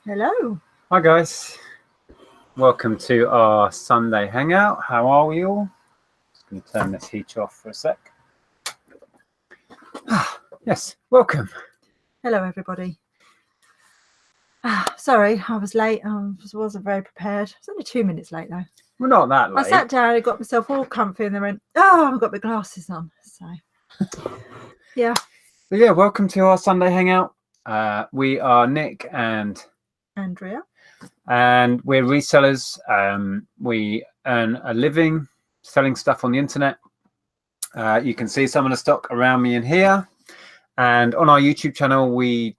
Hello. Hi guys, welcome to our Sunday hangout. How are we all? Just going to turn this heat off for a sec. Yes, welcome. Hello, everybody. Sorry, I was late. I wasn't very prepared. It's only 2 minutes late though. We're not that late. I sat down and got myself all comfy and then went, oh, I've got my glasses on. So, yeah. But yeah, welcome to our Sunday hangout. We are Nick and Andrea. And we're resellers. We earn a living selling stuff on the internet. You can see some of the stock around me in here. And on our YouTube channel, we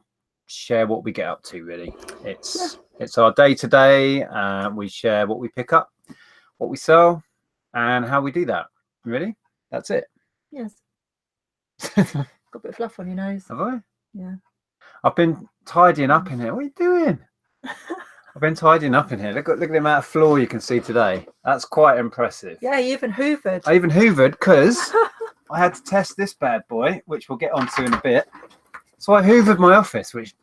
share what we get up to, really. It's our day-to-day. We share what we pick up, what we sell, and how we do that. Really? That's it. Yes. Got a bit of fluff on your nose. Have I? Yeah. I've been tidying up in here. What are you doing? I've been tidying up in here. Look at the amount of floor you can see today. That's quite impressive. Yeah, you even hoovered. I even hoovered because I had to test this bad boy, which we'll get onto in a bit. So I hoovered my office, which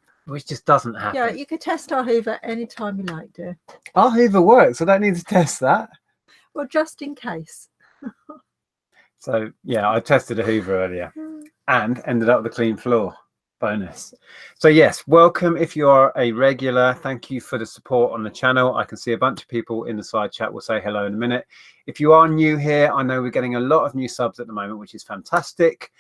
just doesn't happen. Yeah, you could test our hoover anytime you like, dear. Our hoover works. I don't need to test that. Well, just in case. So yeah, I tested a hoover earlier and ended up with a clean floor. Bonus. So yes, welcome if you are a regular. Thank you for the support on the channel. I can see a bunch of people in the side chat. Will say hello in a minute. If you are new here, I know we're getting a lot of new subs at the moment, which is fantastic.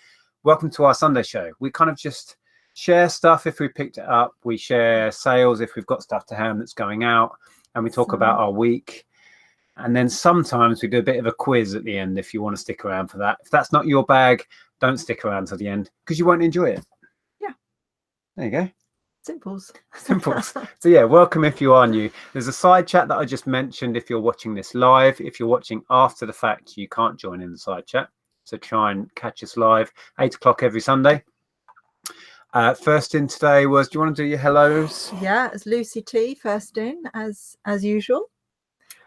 Welcome to our Sunday show. We kind of just share stuff if we picked it up. We share sales if we've got stuff to hand that's going out, and we talk about our week. And then sometimes we do a bit of a quiz at the end if you want to stick around for that. If that's not your bag, don't stick around to the end because you won't enjoy it. There you go. Simples. Simples. So yeah, welcome if you are new. There's a side chat that I just mentioned if you're watching this live. If you're watching after the fact, you can't join in the side chat. So try and catch us live, 8 o'clock every Sunday. First in today was, do you want to do your hellos? Yeah, it's Lucy T first in, as usual.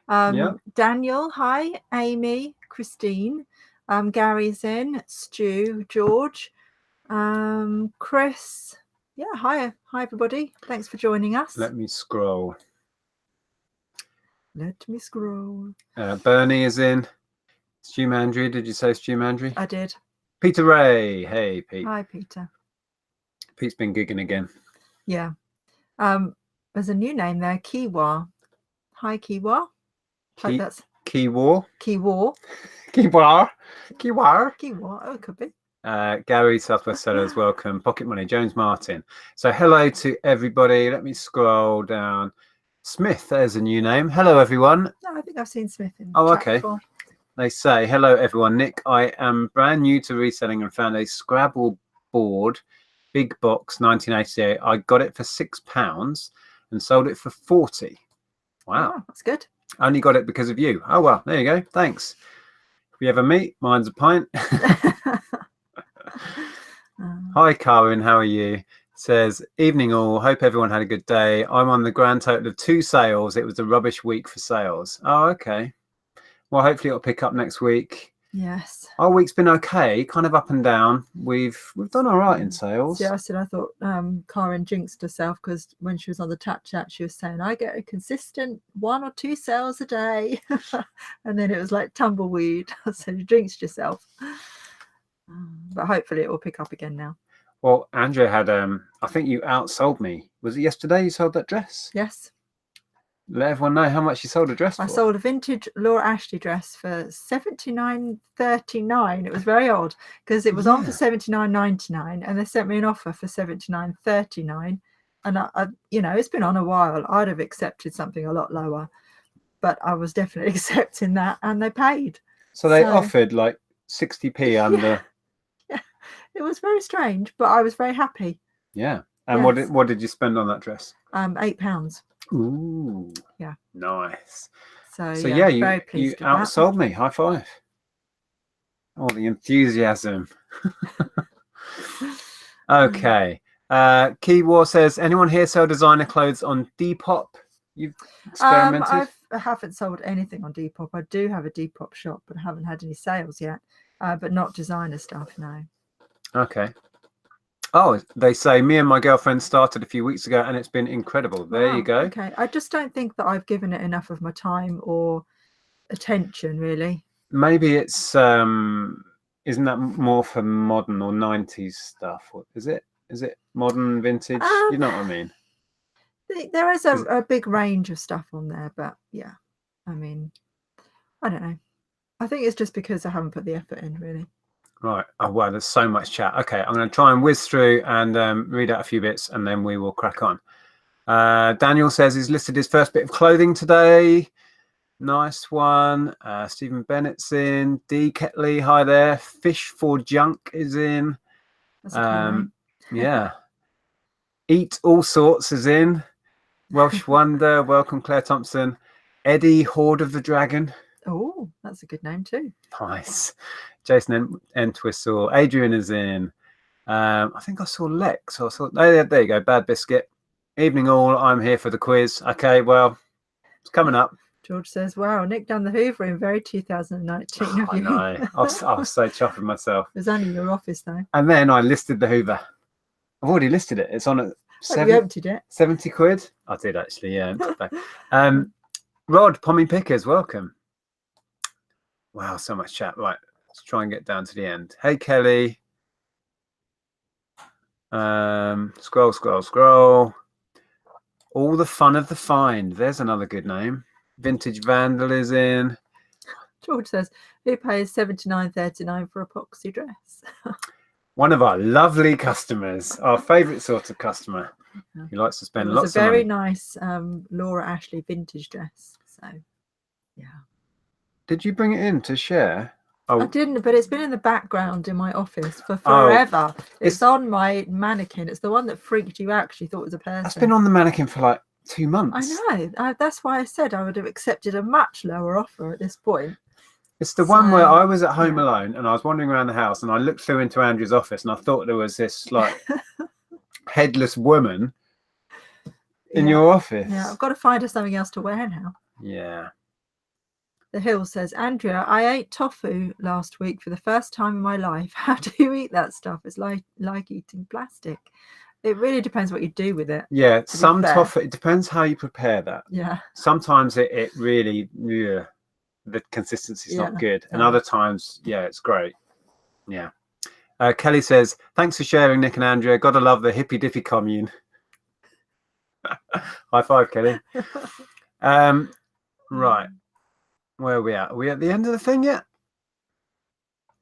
Yeah. Daniel, hi. Amy, Christine, Gary's in, Stu, George, Chris. Yeah, hi everybody. Thanks for joining us. Let me scroll. Let me scroll. Bernie is in. Stu Mandry, did you say Stu Mandry? I did. Peter Ray. Hey, Pete. Hi, Peter. Pete's been gigging again. Yeah. There's a new name there, Kiwa. Hi, Kiwa. Like that's Kiwa. Kiwa. Kiwa. Kiwa. Kiwa. Oh, it could be. Gary, Southwest Sellers, welcome. Pocket Money, Jones Martin. So hello to everybody. Let me scroll down. Smith, there's a new name. Hello, everyone. No, I think I've seen Smith in chat okay. Before. They say, hello, everyone. Nick, I am brand new to reselling and found a Scrabble board, big box, 1988. I got it for £6 and sold it for 40. Wow. Oh, that's good. I only got it because of you. Oh, well, there you go. Thanks. If we ever meet, mine's a pint. Hi Karen, how are you? Says, evening all, hope everyone had a good day. I'm on the grand total of 2 sales. It was a rubbish week for sales. Oh, okay. Well, hopefully it'll pick up next week. Yes. Our week's been okay, kind of up and down. We've done all right in sales. Yeah, I thought Karen jinxed herself because when she was on the chat, she was saying, I get a consistent 1 or 2 sales a day. And then it was like tumbleweed. So you jinxed yourself. But hopefully it will pick up again now. Well, Andrea had, I think you outsold me. Was it yesterday you sold that dress? Yes. Let everyone know how much you sold a dress for. I sold a vintage Laura Ashley dress for $79.39. It was very odd because it was on for $79.99 and they sent me an offer for $79.39. And I, you know, it's been on a while. I'd have accepted something a lot lower, but I was definitely accepting that, and they paid. So they offered like 60p under. Yeah, it was very strange, but I was very happy. Yeah. And what did you spend on that dress? £8. Ooh. Yeah. Nice. So yeah, you outsold that. me. High five. Oh, the enthusiasm. Okay. Key War says, anyone here sell designer clothes on Depop? You've experimented? I haven't sold anything on Depop. I do have a Depop shop, but I haven't had any sales yet. But not designer stuff, no. Okay. Oh, they say me and my girlfriend started a few weeks ago and it's been incredible. There you go. Okay. I just don't think that I've given it enough of my time or attention, really. Maybe it's isn't that more for modern or 90s stuff? What is it? Is it modern vintage? You know what I mean? There is a big range of stuff on there, but yeah, I mean, I don't know. I think it's just because I haven't put the effort in, really. Right. Oh, wow, there's so much chat. Okay, I'm going to try and whiz through and read out a few bits and then we will crack on. Daniel says he's listed his first bit of clothing today. Nice one. Stephen Bennett's in. D. Ketley, hi there. Fish for Junk is in. That's a cool name. Yeah. Eat All Sorts is in. Welsh Wonder, welcome Claire Thompson. Eddie, Horde of the Dragon. Oh, that's a good name too. Nice. Jason Entwistle. Adrian is in. I think I saw Lex. I saw, oh, there you go. Bad Biscuit. Evening all. I'm here for the quiz. Okay, well, it's coming up. George says, wow, Nick done the hoovering, very 2019 of I you. know. I was so chuffed with myself. It was only your office though. And then I listed the Hoover. I've already listed it. It's on at You emptied it. 70 quid. I did actually, yeah. Rod, Pommy Pickers, welcome. Wow, so much chat. Right, let's try and get down to the end. Hey, Kelly. Scroll. All the fun of the find. There's another good name. Vintage Vandal is in. George says, who pays $79.39 for a epoxy dress? One of our lovely customers, our favourite sort of customer. Yeah. He likes to spend lots of money. It was a very nice Laura Ashley vintage dress. So, yeah. Did you bring it in to share? Oh. I didn't, but it's been in the background in my office for forever. Oh, it's on my mannequin. It's the one that freaked you out because you thought it was a person. That's been on the mannequin for like 2 months. I know. That's why I said I would have accepted a much lower offer at this point. It's the one where I was at home alone and I was wandering around the house and I looked through into Andrea's office and I thought there was this like headless woman in your office. Yeah, I've got to find her something else to wear now. Yeah. The Hill says, Andrea, I ate tofu last week for the first time in my life. How do you eat that stuff? It's like eating plastic. It really depends what you do with it. Yeah, some tofu, it depends how you prepare that. Yeah. Sometimes it really, the consistency is not good. And other times, yeah, it's great. Yeah. Kelly says, thanks for sharing, Nick and Andrea. Gotta love the hippy dippy commune. High five, Kelly. Right. Where are we at? Are we at the end of the thing yet?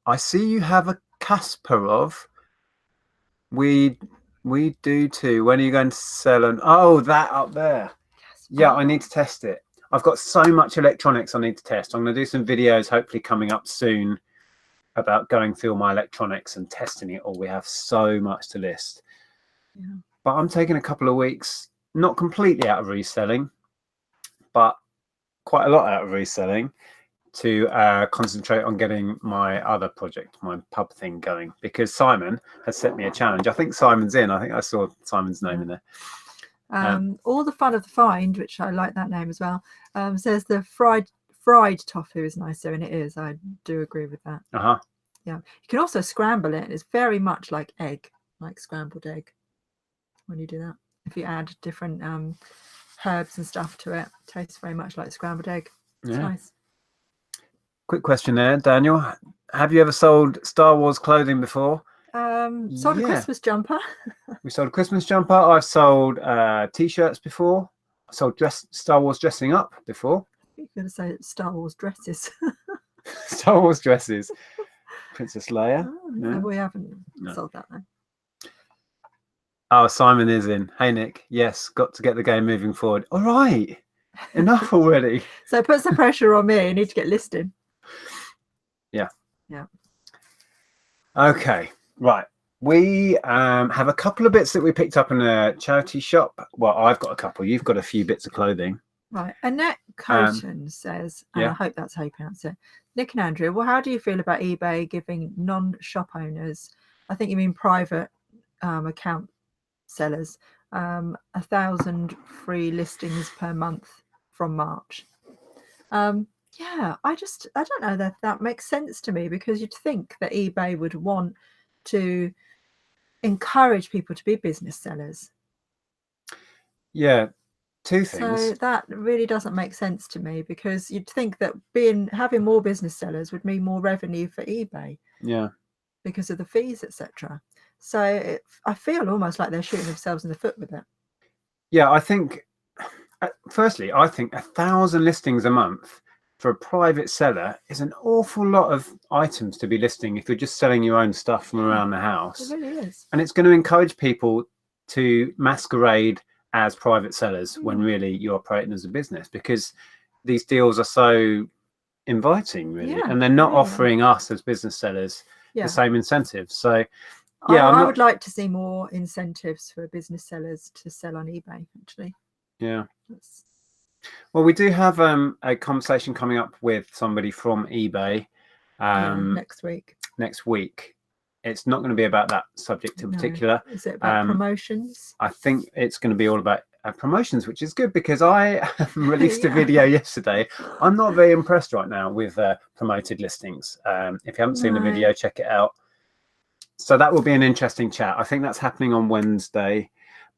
I see you have a Kasparov. We do too. When are you going to sell them? Oh, that up there. Yeah, I need to test it. I've got so much electronics I need to test. I'm going to do some videos hopefully coming up soon about going through all my electronics and testing it all. We have so much to list. Yeah. But I'm taking a couple of weeks, not completely out of reselling, but quite a lot out of reselling to concentrate on getting my other project, my pub thing going, because Simon has set me a challenge. I think Simon's in. I think I saw Simon's name in there. All the fun of the find, which I like that name as well, says the fried tofu is nicer, and it is. I do agree with that. Yeah, you can also scramble it. It's very much like egg, like scrambled egg when you do that. If you add different herbs and stuff to it, tastes very much like scrambled egg. It's nice. Quick question there, Daniel. Have you ever sold Star Wars clothing before? Sold a Christmas jumper. We sold a Christmas jumper. I've sold t-shirts before. I sold Star Wars dressing up before. You're going to say Star Wars dresses. Star Wars dresses. Princess Leia. Oh, no, we haven't sold that though. Oh, Simon is in. Hey, Nick. Yes, got to get the game moving forward. All right. Enough already. So it puts the pressure on me. I need to get listed. Yeah. Yeah. Okay. Right. We have a couple of bits that we picked up in a charity shop. Well, I've got a couple. You've got a few bits of clothing. Right. Annette Coton says, and I hope that's how you pronounce it, Nick and Andrea, well, how do you feel about eBay giving non-shop owners, I think you mean private account sellers, 1,000 free listings per month from March? Yeah, I don't know that makes sense to me, because you'd think that eBay would want to encourage people to be business sellers. Yeah, two things. So that really doesn't make sense to me, because you'd think that having more business sellers would mean more revenue for eBay. Yeah. Because of the fees, etc. So I feel almost like they're shooting themselves in the foot with it. Yeah, I think, firstly, I think 1,000 listings a month for a private seller is an awful lot of items to be listing if you're just selling your own stuff from around the house. It really is. And it's going to encourage people to masquerade as private sellers when really you're operating as a business, because these deals are so inviting, really, and they're not offering us as business sellers the same incentives. So yeah, I would like to see more incentives for business sellers to sell on eBay, actually. Yeah. Well, we do have a conversation coming up with somebody from eBay next week. It's not going to be about that subject in particular. Is it about promotions? I think it's going to be all about promotions, which is good, because I released a video yesterday. I'm not very impressed right now with promoted listings. If you haven't seen the video, check it out. So that will be an interesting chat. I think that's happening on Wednesday,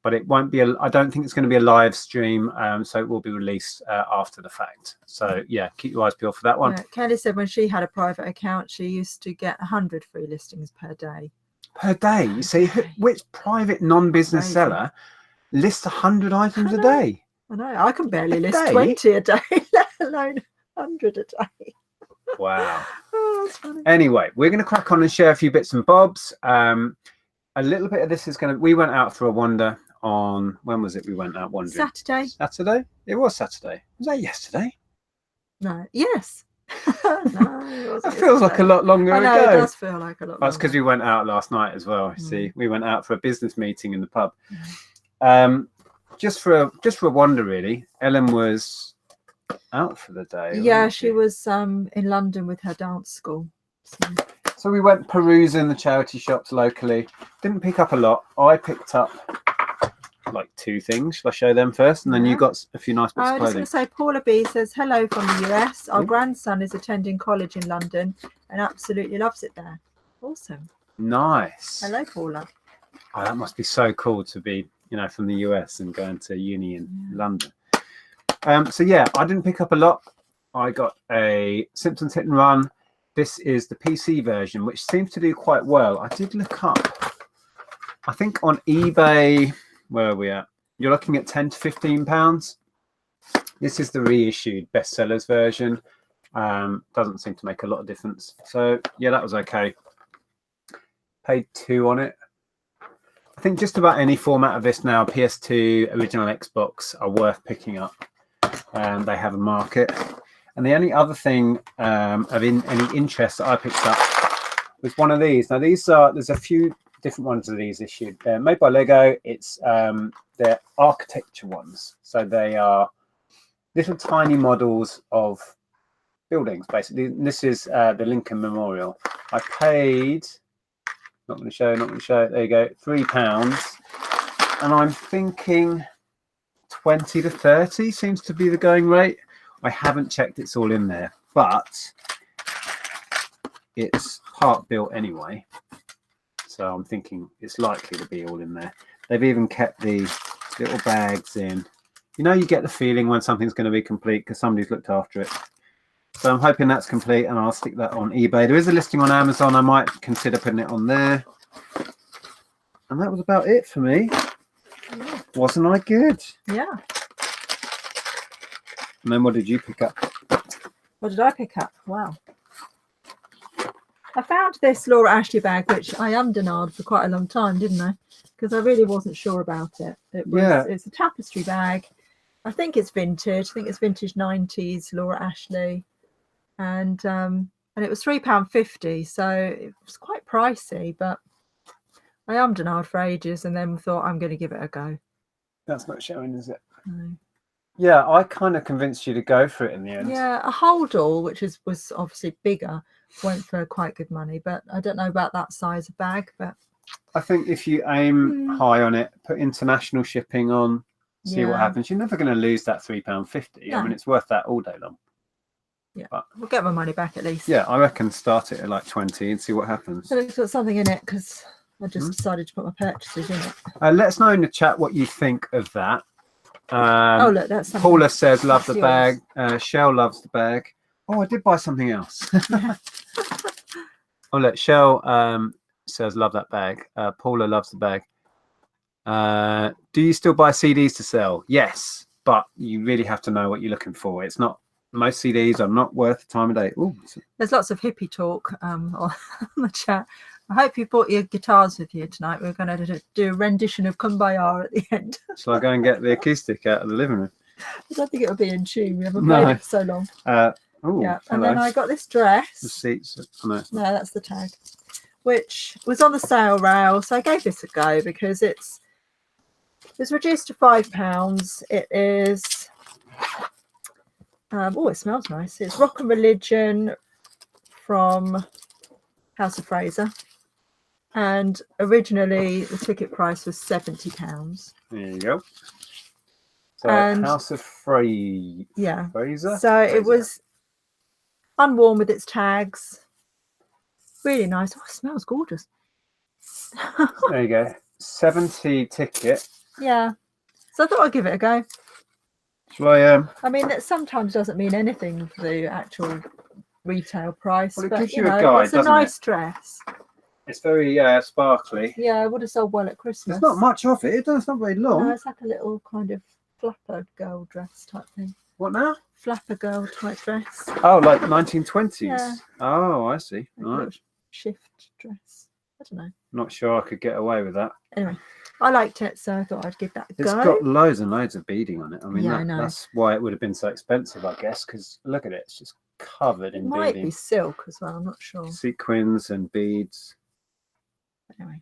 but it won't be I don't think it's going to be a live stream, so it will be released after the fact. So yeah, keep your eyes peeled for that one. Kelly said when she had a private account, she used to get 100 free listings per day. Per day? You see, which private non-business seller lists 100 items a day? I know. I can barely list 20 a day, let alone 100 a day. Wow. Oh, that's funny. Anyway, we're going to crack on and share a few bits and bobs. A little bit of this is we went out for a wander on, when was it we went out wandering? Saturday? It was Saturday. Was that yesterday? No. Yes. No, it feels like a lot longer ago. It does feel like a lot longer. That's because we went out last night as well. See, we went out for a business meeting in the pub. Just for a wander, really. Ellen was out for the day. Yeah, she was in London with her dance school. So we went perusing the charity shops locally. Didn't pick up a lot. I picked up like 2 things. Shall I show them first? And then you got a few nice bits of clothing. I was going to say, Paula B says, hello from the US. Our grandson is attending college in London and absolutely loves it there. Awesome. Nice. Hello, Paula. Oh, that must be so cool to be, from the US and going to uni in London. So yeah, I didn't pick up a lot. I got a Simpsons Hit and Run. This is the PC version, which seems to do quite well. I did look up, I think on eBay, where are we at? You're looking at £10 to £15. This is the reissued bestsellers version. Doesn't seem to make a lot of difference. So yeah, that was okay. Paid £2 on it. I think just about any format of this now, PS2, original Xbox, are worth picking up. They have a market. And the only other thing of any interest that I picked up was one of these. Now there's a few different ones of these issued. They're made by Lego. It's they're architecture ones. So they are little tiny models of buildings, basically. This is the Lincoln Memorial. I paid, not going to show, there you go, £3. And I'm thinking 20 to 30 seems to be the going rate. I haven't checked it's all in there, but it's part built anyway. So I'm thinking it's likely to be all in there. They've even kept the little bags in. You get the feeling when something's going to be complete because somebody's looked after it. So I'm hoping that's complete, and I'll stick that on eBay. There is a listing on Amazon. I might consider putting it on there. And that was about it for me. Yeah. Wasn't I good? Yeah. And then what did you pick up? What did I pick up? Wow. I found this Laura Ashley bag, which I undenied for quite a long time, didn't I? Because I really wasn't sure about it. It's a tapestry bag. I think it's vintage. I think it's vintage 90s Laura Ashley. And it was £3.50, so it was quite pricey, but I undenied for ages and then thought I'm going to give it a go. That's not showing, is it? No. Yeah, I kind of convinced you to go for it in the end. Yeah, a holdall, which was obviously bigger, went for quite good money, but I don't know about that size of bag. But I think if you aim high on it, put international shipping on, see what happens. You're never going to lose that £3.50. No. I mean, it's worth that all day long. Yeah, but we'll get my money back at least. Yeah, I reckon start it at like 20 and see what happens. So it's got something in it because I just decided to put my purchases in it. Let us know in the chat what you think of that. Oh, look, that's something. Paula says, love the That's bag. Shell loves the bag. Oh, I did buy something else. Oh, look, Shell says, love that bag. Paula loves the bag. Do you still buy CDs to sell? Yes, but you really have to know what you're looking for. It's not, most CDs are not worth the time of day. Ooh. There's lots of hippie talk on the chat. I hope you brought your guitars with you tonight. We're going to do a rendition of Kumbaya at the end. Shall I go and get the acoustic out of the living room? I don't think it'll be in tune. We haven't played it for so long. Ooh, yeah, and hello. then I got this dress. The seats. Oh, no, no, that's the tag, which was on the sale rail. So I gave this a go because it's reduced to £5. It is. Oh, it smells nice. It's Rock and Religion from House of Fraser. And originally the ticket price was £70. there you go. So And House of Fraser. Yeah. Fraser. So it was unworn with its tags. Really nice. Oh, it smells gorgeous. There you go. 70 ticket. Yeah. So I thought I'd give it a go. Shall I I mean, that sometimes doesn't mean anything for the actual retail price. Well, it but gives you you a know, guide, it's a doesn't nice dress. It's very sparkly. Yeah, I would have sold well at Christmas. There's not much of it. It's not very long. No, it's like a little kind of flapper girl dress type thing. What now? Flapper girl type dress. Oh, like 1920s. Yeah. Oh, I see. Like a Right. little shift dress. I don't know. Not sure I could get away with that. Anyway, I liked it, so I thought I'd give that a It's go. got loads and loads of beading on it. I mean, Yeah, I know. that's why it would have been so expensive, I guess, because look at it. It's just covered It in might beading. be silk as well. I'm not sure. Sequins and beads. Anyway,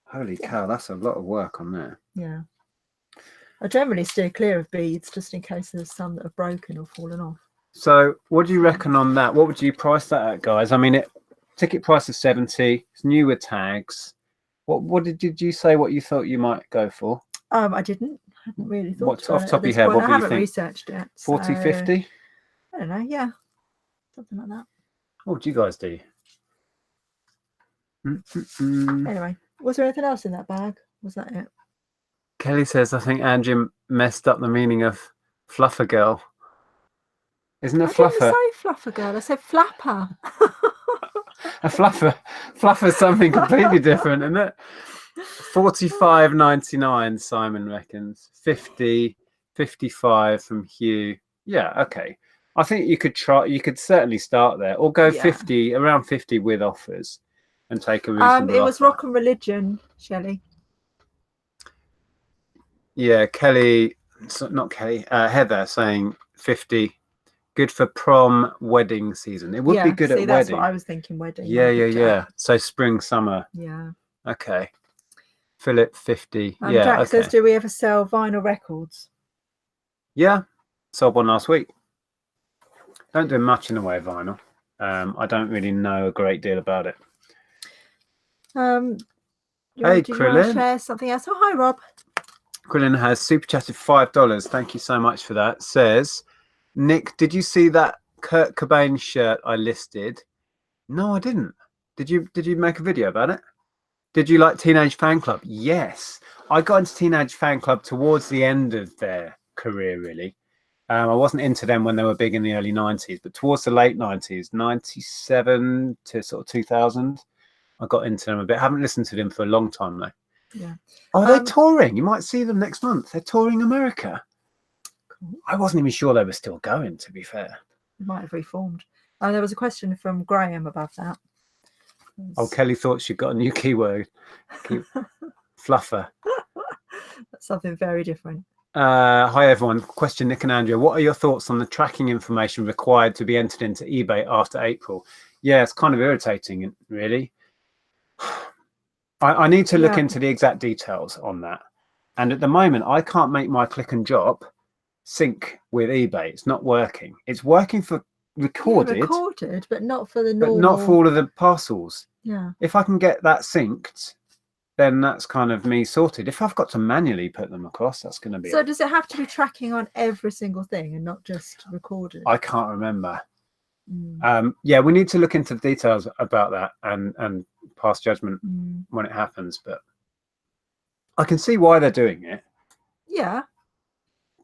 Holy cow, that's a lot of work on there. yeah. I generally steer clear of beads just in case there's some that have broken or fallen off. So what do you reckon on that? What would you price that at, guys? I mean, ticket price is 70. It's new with tags. What did you say what you thought you might go for? I didn't. I hadn't really thought What's about off it top at of your this head? point. What I do you haven't think? researched it. 40, so 50? I don't know. Yeah, something like that. What do you guys do? Anyway, was there anything else in that bag? Was that it? Kelly says, I think Andrea messed up the meaning of fluffer girl. Isn't it I fluffer? didn't say fluffer girl. I said flapper. A fluffer's something completely different, isn't it? 45.99 Simon reckons. 50, 55 from Hugh. Yeah, okay. I think you could certainly start there, or go 50, around 50 with offers, and take a reasonable it was offer. Rock and Religion, Shelley. Yeah, Kelly, not Kelly, Heather saying 50. Good for prom wedding season. It would be good at wedding. That's what I was thinking, wedding. Yeah. So spring, summer. Yeah. Okay. Philip 50. Jack says, do we ever sell vinyl records? Yeah. Sold one last week. Don't do much in the way of vinyl. I don't really know a great deal about it. Hey, Krillin. Share something else? Oh, hi, Rob. Krillin has super chatted $5. Thank you so much for that. Says, Nick, did you see that Kurt Cobain shirt I listed? No, I didn't. Did you make a video about it? Did you like Teenage Fan Club? Yes. I got into Teenage Fan Club towards the end of their career, really. I wasn't into them when they were big in the early 90s, but towards the late 90s, 97 to sort of 2000, I got into them a bit. I haven't listened to them for a long time, though. Yeah. Oh, they're touring. You might see them next month. They're touring America. Cool. I wasn't even sure they were still going, to be fair. They might have reformed. There was a question from Graham about that. Oh, Kelly thought she got a new keyword. Fluffer. That's something very different. Hi, everyone. Question, Nick and Andrea. What are your thoughts on the tracking information required to be entered into eBay after April? Yeah, it's kind of irritating, really. I need to look into the exact details on that. And at the moment, I can't make my click and drop sync with eBay. It's not working. It's working for recorded. Yeah, recorded, but not for the normal. But not for all of the parcels. Yeah. If I can get that synced, then that's kind of me sorted. If I've got to manually put them across, that's going to be. So does it have to be tracking on every single thing and not just recorded? I can't remember. Yeah, we need to look into the details about that and pass judgment when it happens, but I can see why they're doing it. Yeah,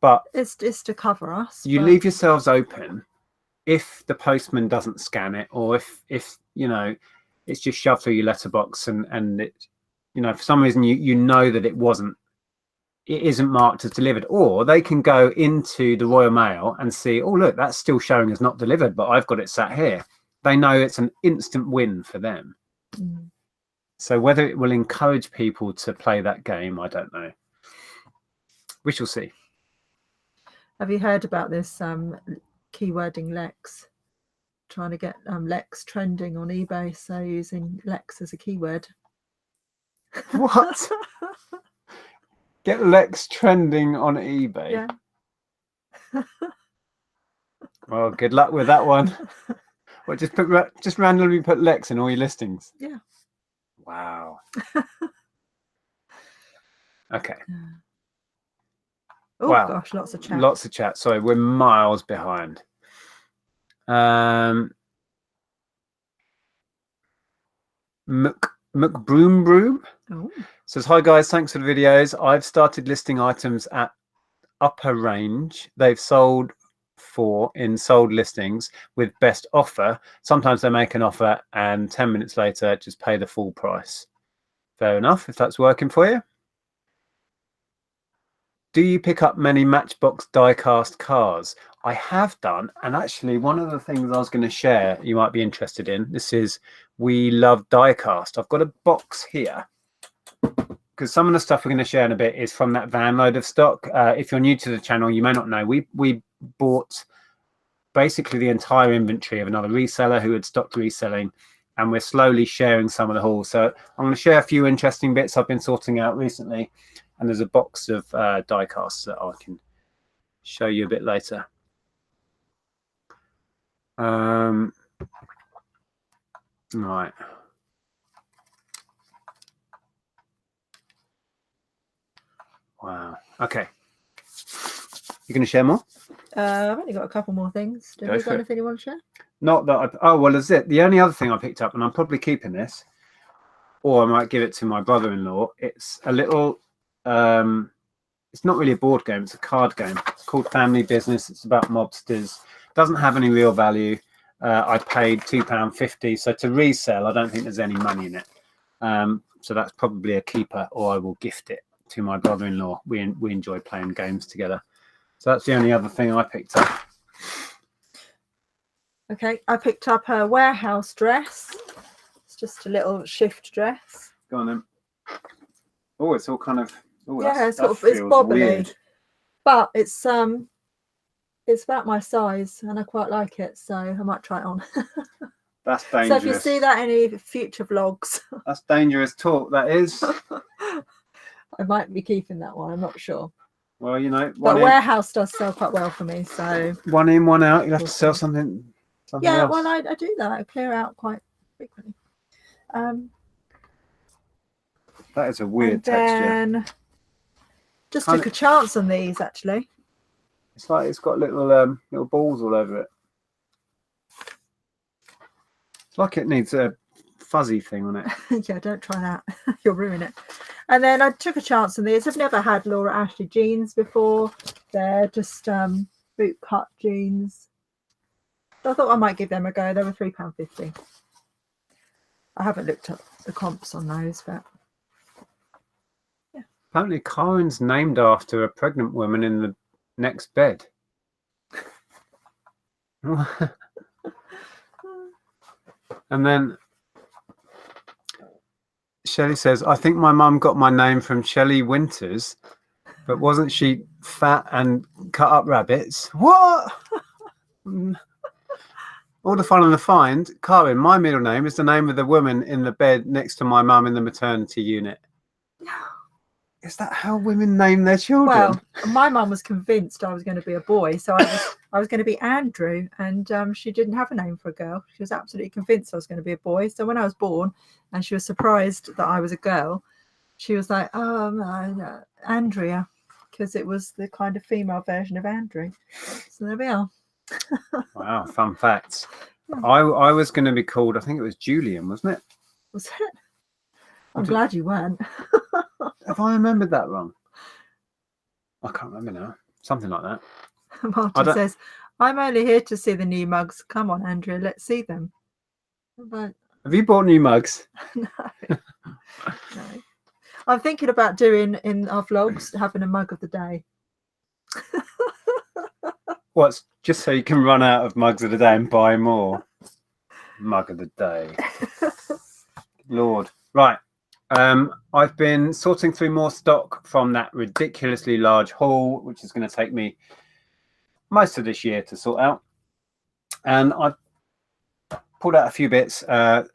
but it's to cover us. You leave yourselves open if the postman doesn't scan it, or if you know it's just shoved through your letterbox and it, you know, for some reason you know that it isn't marked as delivered, or they can go into the Royal Mail and see, oh look, that's still showing as not delivered, but I've got it sat here. They know it's an instant win for them. So whether it will encourage people to play that game, I don't know. We shall see. Have you heard about this keywording Lex? Trying to get Lex trending on eBay, so using Lex as a keyword. What? Get Lex trending on eBay? Yeah. Well, good luck with that one. Well, just randomly put Lex in all your listings. Yeah. Wow. Okay. Oh wow. Gosh, lots of chat. Lots of chat. Sorry, we're miles behind. McBroom says, hi guys, thanks for the videos. I've started listing items at upper range they've sold for in sold listings with best offer. Sometimes they make an offer and 10 minutes later just pay the full price. Fair enough, if that's working for you. Do you pick up many Matchbox die-cast cars? I have done, and actually one of the things I was going to share you might be interested in, this is We Love Die-cast. I've got a box here because some of the stuff we're going to share in a bit is from that van load of stock. If you're new to the channel, you may not know, we bought basically the entire inventory of another reseller who had stopped reselling, and we're slowly sharing some of the hauls. So I'm going to share a few interesting bits I've been sorting out recently, and there's a box of die casts that I can show you a bit later. Right. Wow. Okay. You going to share more? I've only got a couple more things. Do you got anything you want to share? Not that oh, well, that's it. The only other thing I picked up, and I'm probably keeping this, or I might give it to my brother-in-law. It's a little, it's not really a board game. It's a card game. It's called Family Business. It's about mobsters. Doesn't have any real value. I paid £2.50. So to resell, I don't think there's any money in it. So that's probably a keeper, or I will gift it to my brother-in-law. We enjoy playing games together. So that's the only other thing I picked up. Okay, I picked up a warehouse dress. It's just a little shift dress. Go on then. Oh, it's all kind of, oh, yeah, it's bobbly, weird. But it's about my size and I quite like it, so I might try it on. That's dangerous. So if you see that in any future vlogs, that's dangerous talk, that is. I might be keeping that one, I'm not sure. Well, you know, but warehouse does sell quite well for me, so one in, one out. You'll have to sell something yeah else. well, I do that. I clear out quite frequently. That is a weird texture. Just took a chance on these, actually. It's like it's got little balls all over it. It's like it needs a fuzzy thing on it. Yeah, don't try that. You'll ruin it. And then I took a chance on these. I've never had Laura Ashley jeans before. They're just boot cut jeans. So I thought I might give them a go. They were £3.50. I haven't looked at the comps on those, but yeah. Apparently Karen's named after a pregnant woman in the next bed. And then Shelley says, I think my mum got my name from Shelley Winters, but wasn't she fat and cut up rabbits? What? All the fun and the find. Karen, my middle name is the name of the woman in the bed next to my mum in the maternity unit. Is that how women name their children? Well, my mum was convinced I was going to be a boy, so I was going to be Andrew, and she didn't have a name for a girl. She was absolutely convinced I was going to be a boy. So when I was born, and she was surprised that I was a girl, she was like, "Oh, no, Andrea," because it was the kind of female version of Andrew. So there we are. Wow, fun facts. Yeah. I was going to be called, I think it was Julian, wasn't it? Was it? I'm glad you weren't. Have I remembered that wrong? I can't remember now. Something like that. Martin says, I'm only here to see the new mugs. Come on, Andrea, let's see them. But have you bought new mugs? No. No. I'm thinking about doing in our vlogs, having a mug of the day. What's just so you can run out of mugs of the day and buy more? Mug of the day. Lord. Right. I've been sorting through more stock from that ridiculously large haul, which is going to take me most of this year to sort out. And I've pulled out a few bits,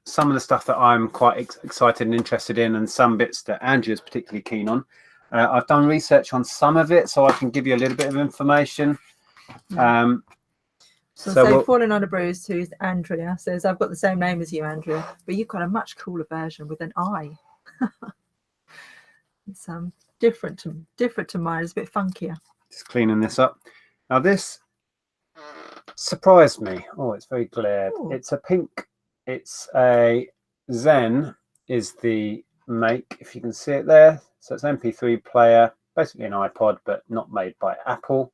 some of the stuff that I'm quite excited and interested in, and some bits that Andrea's particularly keen on. I've done research on some of it, so I can give you a little bit of information. So Falling on a Bruise, who's Andrea, says, I've got the same name as you, Andrea, but you've got a much cooler version with an I. It's different to mine. It's a bit funkier. Just cleaning this up. Now this surprised me. Oh, it's very glared. Ooh. It's a pink. It's a Zen is the make, if you can see it there. So it's an MP3 player, basically an iPod, but not made by Apple.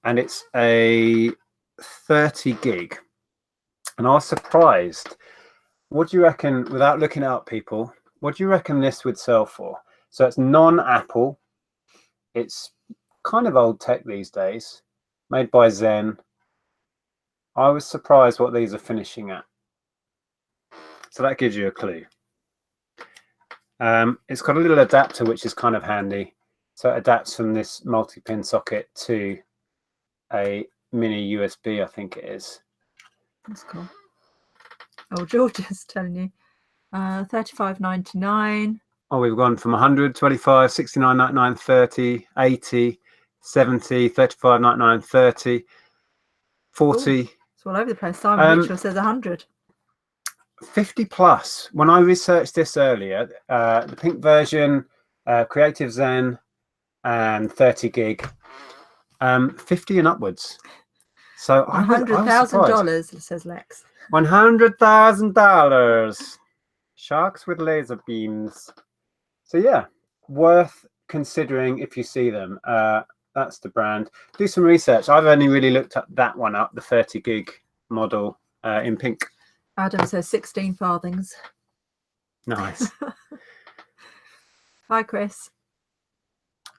And it's a 30 gig. And I was surprised. What do you reckon, without looking it up, people, what do you reckon this would sell for? So it's non-Apple. It's kind of old tech these days, made by Zen. I was surprised what these are finishing at. So that gives you a clue. It's got a little adapter, which is kind of handy. So it adapts from this multi-pin socket to a mini USB, I think it is. That's cool. Oh, George is telling you. $35.99. Oh, we've gone from 100, 25, 69.99, 30, 80, 70, 35.99, 30, 40. Ooh, it's all over the place. Simon Mitchell says 100. 50 plus. When I researched this earlier, the pink version, Creative Zen, and 30 gig, 50 and upwards. So $100,000, says Lex. $100,000. Sharks with laser beams. So yeah, worth considering if you see them. That's the brand. Do some research. I've only really looked at that one up, the 30 gig model in pink. Adam says 16 farthings. Nice. Hi, Chris.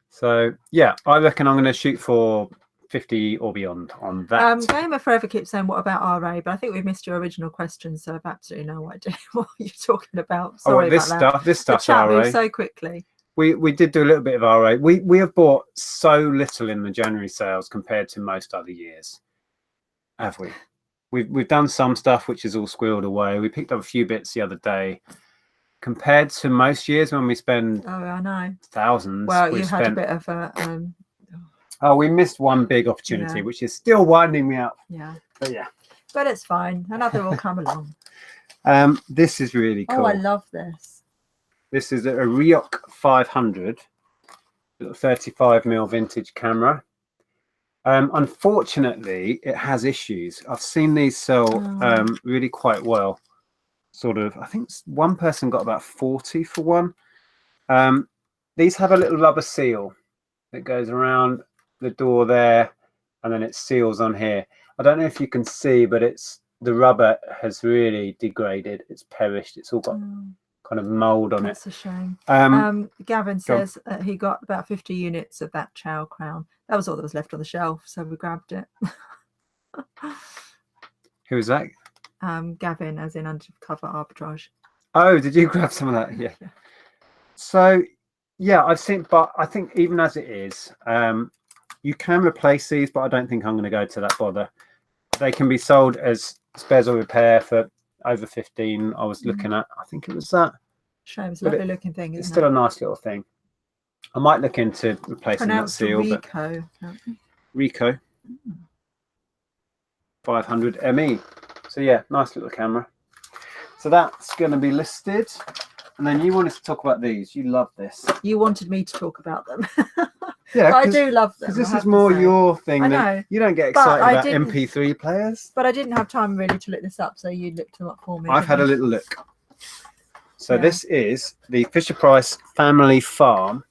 So yeah, I reckon I'm going to shoot for 50 or beyond on that. Gamer Forever keeps saying, what about RA? But I think we've missed your original question, so I've absolutely no idea what you're talking about. Sorry this about that. This stuff's the chat RA. moves so quickly. We did do a little bit of RA. We have bought so little in the January sales compared to most other years, have we? We've done some stuff which is all squirreled away. We picked up a few bits the other day. Compared to most years when we spend thousands. Well, you had a bit of a... Oh, we missed one big opportunity, which is still winding me up. Yeah. But yeah. But it's fine. Another will come along. This is really cool. Oh, I love this. This is a Ryok 500, 35mm vintage camera. Unfortunately, it has issues. I've seen these sell really quite well. Sort of, I think one person got about 40 for one. These have a little rubber seal that goes around the door there, and then it seals on here. I don't know if you can see, but the rubber has really degraded. It's perished. It's all got kind of mold on it. That's a shame. Gavin says he got about 50 units of that Chow crown. That was all that was left on the shelf, so we grabbed it. Who was that? Gavin, as in undercover arbitrage. Oh, did you grab some of that? Yeah. So yeah, I've seen, but I think even as it is, you can replace these, but I don't think I'm going to go to that bother. They can be sold as spares or repair for over 15. I was looking at, I think it was that. Shame, it's a lovely looking thing. It's still a nice little thing. I might look into replacing that seal. Rico. Rico 500 ME. So yeah, nice little camera. So that's going to be listed. And then you wanted to talk about these. You love this. You wanted me to talk about them. Yeah, I do love them. Because this is more your thing. I know. You don't get excited about MP3 players. But I didn't have time really to look this up, so you looked them up for me. I've had a little look. So this is the Fisher-Price Family Farm,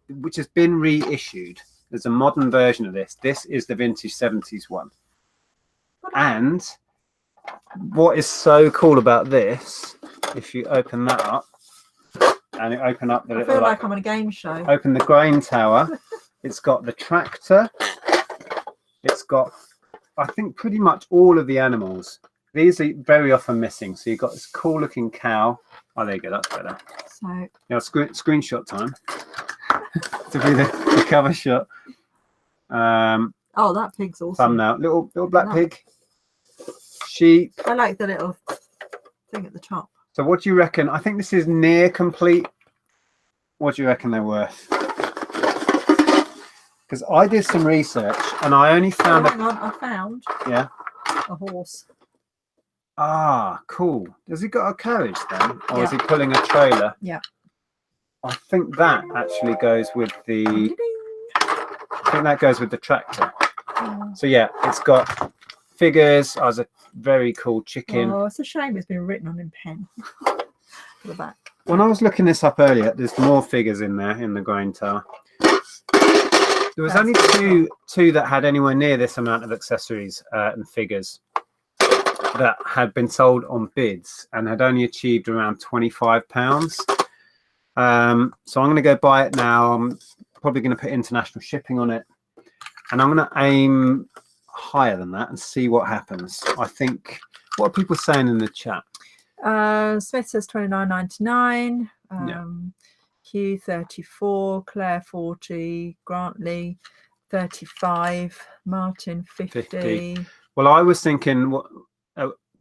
which has been reissued. There's a modern version of this. This is the vintage 70s one. And what is so cool about this, if you open that up, and you open up the I little, feel like I'm on a game show. open the grain tower, it's got the tractor, it's got, I think, pretty much all of the animals. These are very often missing. So you've got this cool looking cow. Oh, there you go, that's better. So, screenshot time to be the cover shot. oh, that pig's awesome. Thumbnail, little black pig. Sheep. I like the little thing at the top. So what do you reckon? I think this is near complete. What do you reckon they're worth? Because I did some research and I only found. Hang on, I found. Yeah. A horse. Ah, cool. Has he got a carriage then, or is he pulling a trailer? Yeah. I think that actually goes with the. I think that goes with the tractor. So yeah, it's got figures as a very cool chicken. Oh, it's a shame it's been written on in pen. For the back. When I was looking this up earlier, there's more figures in there in the grain tower. There was only two that had anywhere near this amount of accessories and figures that had been sold on bids and had only achieved around £25. So I'm going to go buy it now. I'm probably going to put international shipping on it, and I'm going to aim higher than that and see what happens. I think, what are people saying in the chat? Smith says £29.99. Hugh 34, Claire 40, Grantley 35, Martin 50. Well, I was thinking what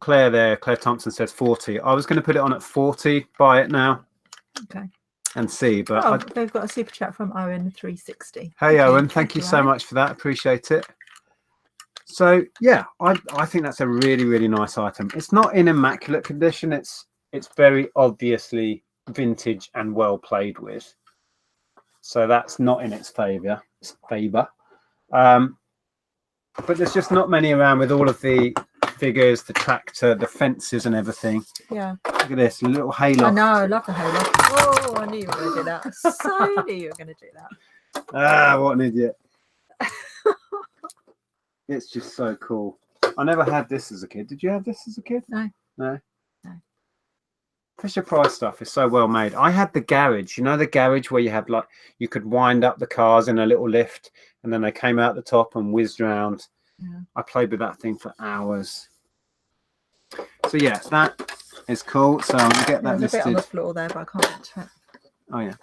Claire Thompson says 40. I was going to put it on at 40. Buy it now. Okay. And see, but they've got a super chat from Owen 360. Hey Owen, thank you so much for that. Appreciate it. So yeah, I think that's a really, really nice item. It's not in immaculate condition. It's very obviously vintage and well played with. So that's not in its favor. But there's just not many around with all of the figures, the tractor, the fences and everything. Yeah. Look at this little hayloft. I know, I love the hayloft. Oh, I knew you were going to do that. So knew you were going to do that. Ah, what an idiot. It's just so cool. I never had this as a kid. Did you have this as a kid? No. No? No. Fisher-Price stuff is so well made. I had the garage. You know the garage where you have like, you could wind up the cars in a little lift and then they came out the top and whizzed around. Yeah. I played with that thing for hours. So yeah, that is cool. So I'm gonna get that listed. There's a bit on the floor there, but I can't get to it. Oh yeah.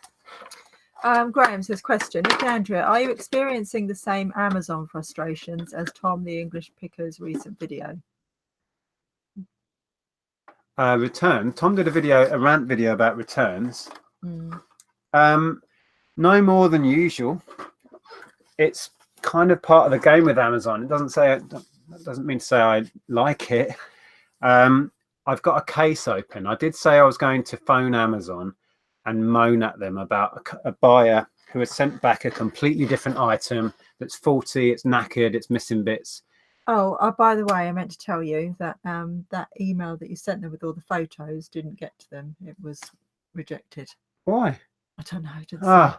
Graham says, question, Andrea, are you experiencing the same Amazon frustrations as Tom the English Picker's recent video? Return. Tom did a rant video about returns. No more than usual. It's kind of part of the game with Amazon. It doesn't mean to say I like it. I've got a case open. I did say I was going to phone Amazon and moan at them about a buyer who had sent back a completely different item that's faulty, it's knackered, it's missing bits. Oh, by the way, I meant to tell you that that email that you sent them with all the photos didn't get to them. It was rejected. Why? I don't know. I didn't say.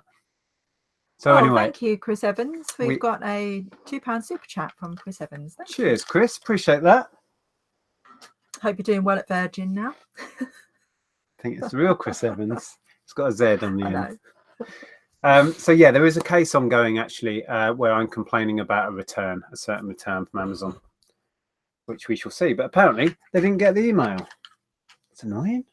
So anyway. Thank you, Chris Evans. We've got a £2 super chat from Chris Evans. Cheers, Chris. Appreciate that. Hope you're doing well at Virgin now. I think it's the real Chris Evans. It's got a Z on the end. So yeah, there is a case ongoing actually where I'm complaining about a certain return from Amazon, which we shall see. But apparently they didn't get the email. It's annoying.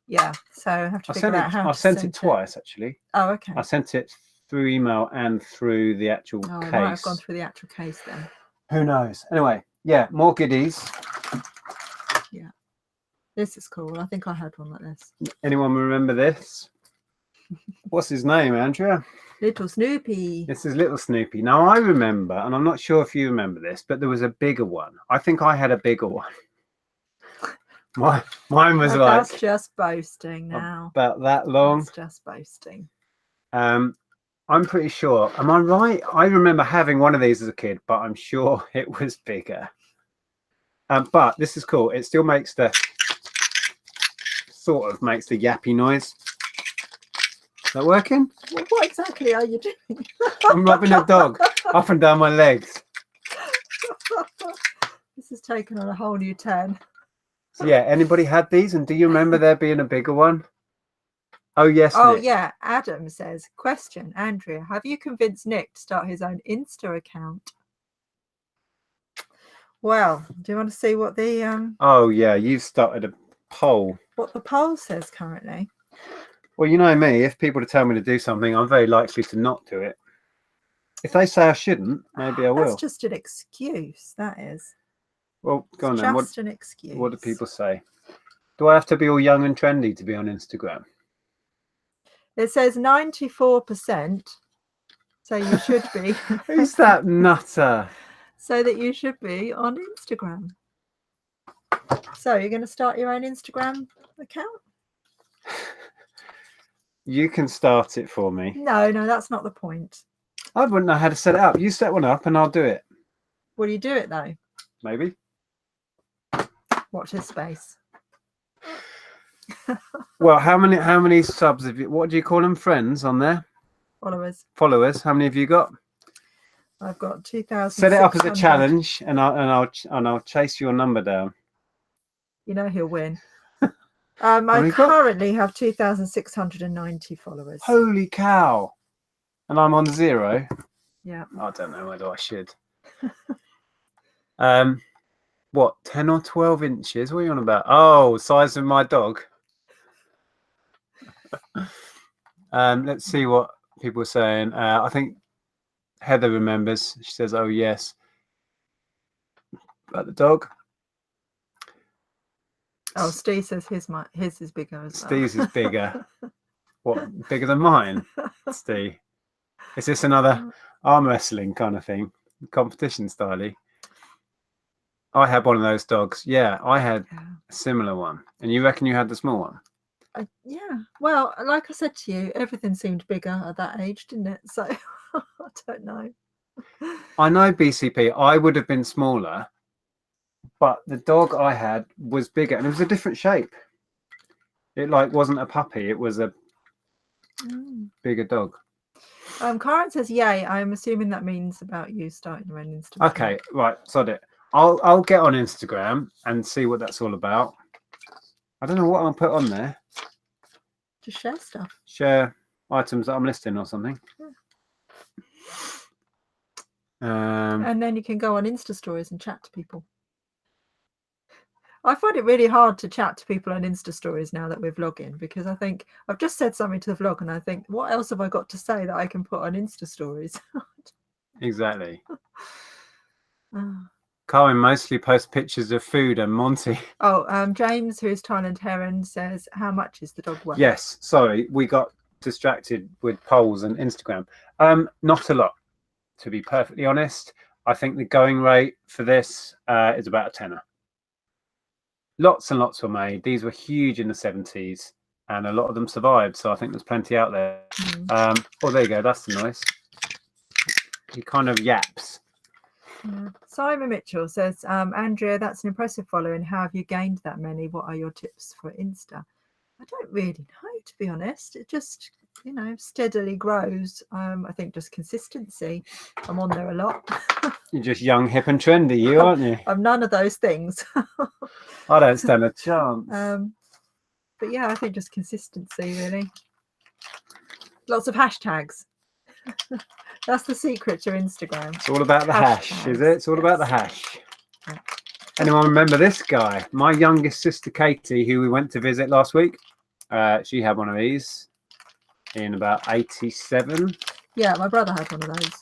Yeah, so I have to figure out how. I sent it twice actually. Oh, okay. I sent it through email and through the actual case. I might have gone through the actual case then. Who knows? Anyway, yeah, more goodies. Yeah, this is cool. I think I had one like this. Anyone remember this? What's his name, Andrea? Little Snoopy. This is Little Snoopy. Now I remember, and I'm not sure if you remember this, but there was a bigger one. I think I had a bigger one. Mine was like. That's just boasting now. About that long. That's just boasting. I'm pretty sure. Am I right? I remember having one of these as a kid, but I'm sure it was bigger. But this is cool. It still makes the sort of makes the yappy noise. Is that working? Well, what exactly are you doing? I'm rubbing a dog up and down my legs. This has taken on a whole new turn. So yeah, anybody had these, and do you remember there being a bigger one? Oh yes. Oh Nick. yeah, Adam says, question, Andrea, have you convinced Nick to start his own Insta account? Well, do you want to see what the Oh yeah, you've started a poll. what the poll says currently? Well, you know me, if people tell me to do something, I'm very likely to not do it. If they say I shouldn't, maybe I will. That's just an excuse, that is. Well, go on It's then. just an excuse. What do people say? Do I have to be all young and trendy to be on Instagram? It says 94% say you should be. Who's that nutter? So that you should be on Instagram. So you're going to start your own Instagram account? You can start it for me. No, that's not the point. I wouldn't know how to set it up. You set one up and I'll do it. Will you do it though? Maybe. Watch this space. Well, how many subs have you? What do you call them? Friends on there? Followers. How many have you got? I've got 2,000. Set it up as a challenge, and I'll chase your number down. You know he'll win. I currently have 2,690 followers. Holy cow! And I'm on 0. Yeah. I don't know whether I should. What, 10 or 12 inches? What are you on about? Oh, size of my dog. Let's see what people are saying. I think Heather remembers. She says, "Oh yes." About the dog. Oh, Steve says his is bigger as well. Steve's is bigger. What, bigger than mine, Steve? Is this another arm wrestling kind of thing, competition style? I had one of those dogs. Yeah, I had a similar one. And you reckon you had the small one? Yeah. Well, like I said to you, everything seemed bigger at that age, didn't it? So I don't know. I know BCP. I would have been smaller, but the dog I had was bigger, and it was a different shape. It wasn't a puppy. It was a bigger dog. Karen says, "Yay!" I'm assuming that means about you starting your own Instagram. Okay, right. Sod it. I'll get on Instagram and see what that's all about. I don't know what I'll put on there. Just share stuff. Share items that I'm listing or something. And then you can go on Insta stories and chat to people. I find it really hard to chat to people on Insta stories now that we're vlogging, because I think I've just said something to the vlog and I think, what else have I got to say that I can put on Insta stories? Exactly. Carwin mostly posts pictures of food and Monty. Oh, James, who's Thailand Heron, says, how much is the dog worth? Yes, sorry, we got distracted with polls and Instagram. Not a lot, to be perfectly honest. I think the going rate for this is about a tenner. Lots and lots were made. These were huge in the 70s, and a lot of them survived. So I think there's plenty out there. Oh, there you go. That's the noise. He kind of yaps. Yeah. Simon Mitchell says, Andrea, that's an impressive following. How have you gained that many? What are your tips for Insta? I don't really know, to be honest. It just, steadily grows. I think just consistency. I'm on there a lot. You're just young, hip and trendy, aren't you? I'm none of those things. I don't stand a chance. But yeah, I think just consistency, really. Lots of hashtags. That's the secret to Instagram. It's all about the hash, is it? It's all about the hash. Yeah. Anyone remember this guy? My youngest sister, Katie, who we went to visit last week, she had one of these in about 87. Yeah, my brother had one of those.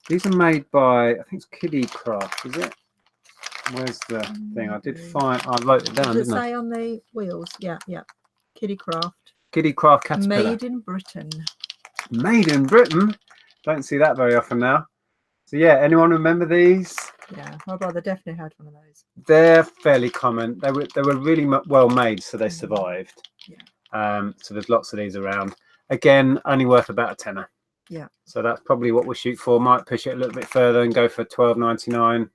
These are made by, I think it's Kiddie Craft, is it? Where's the thing? I did find, I wrote it down, didn't I? Say on the wheels? Yeah. Kiddie Craft. Kiddie Craft Caterpillar. Made in Britain. Made in Britain? Don't see that very often now. So yeah, anyone remember these? Yeah, my brother definitely had one of those. They're fairly common. They were really well made, so they survived. Yeah. So there's lots of these around. Again, only worth about a tenner. Yeah. So that's probably what we'll shoot for. Might push it a little bit further and go for $12.99.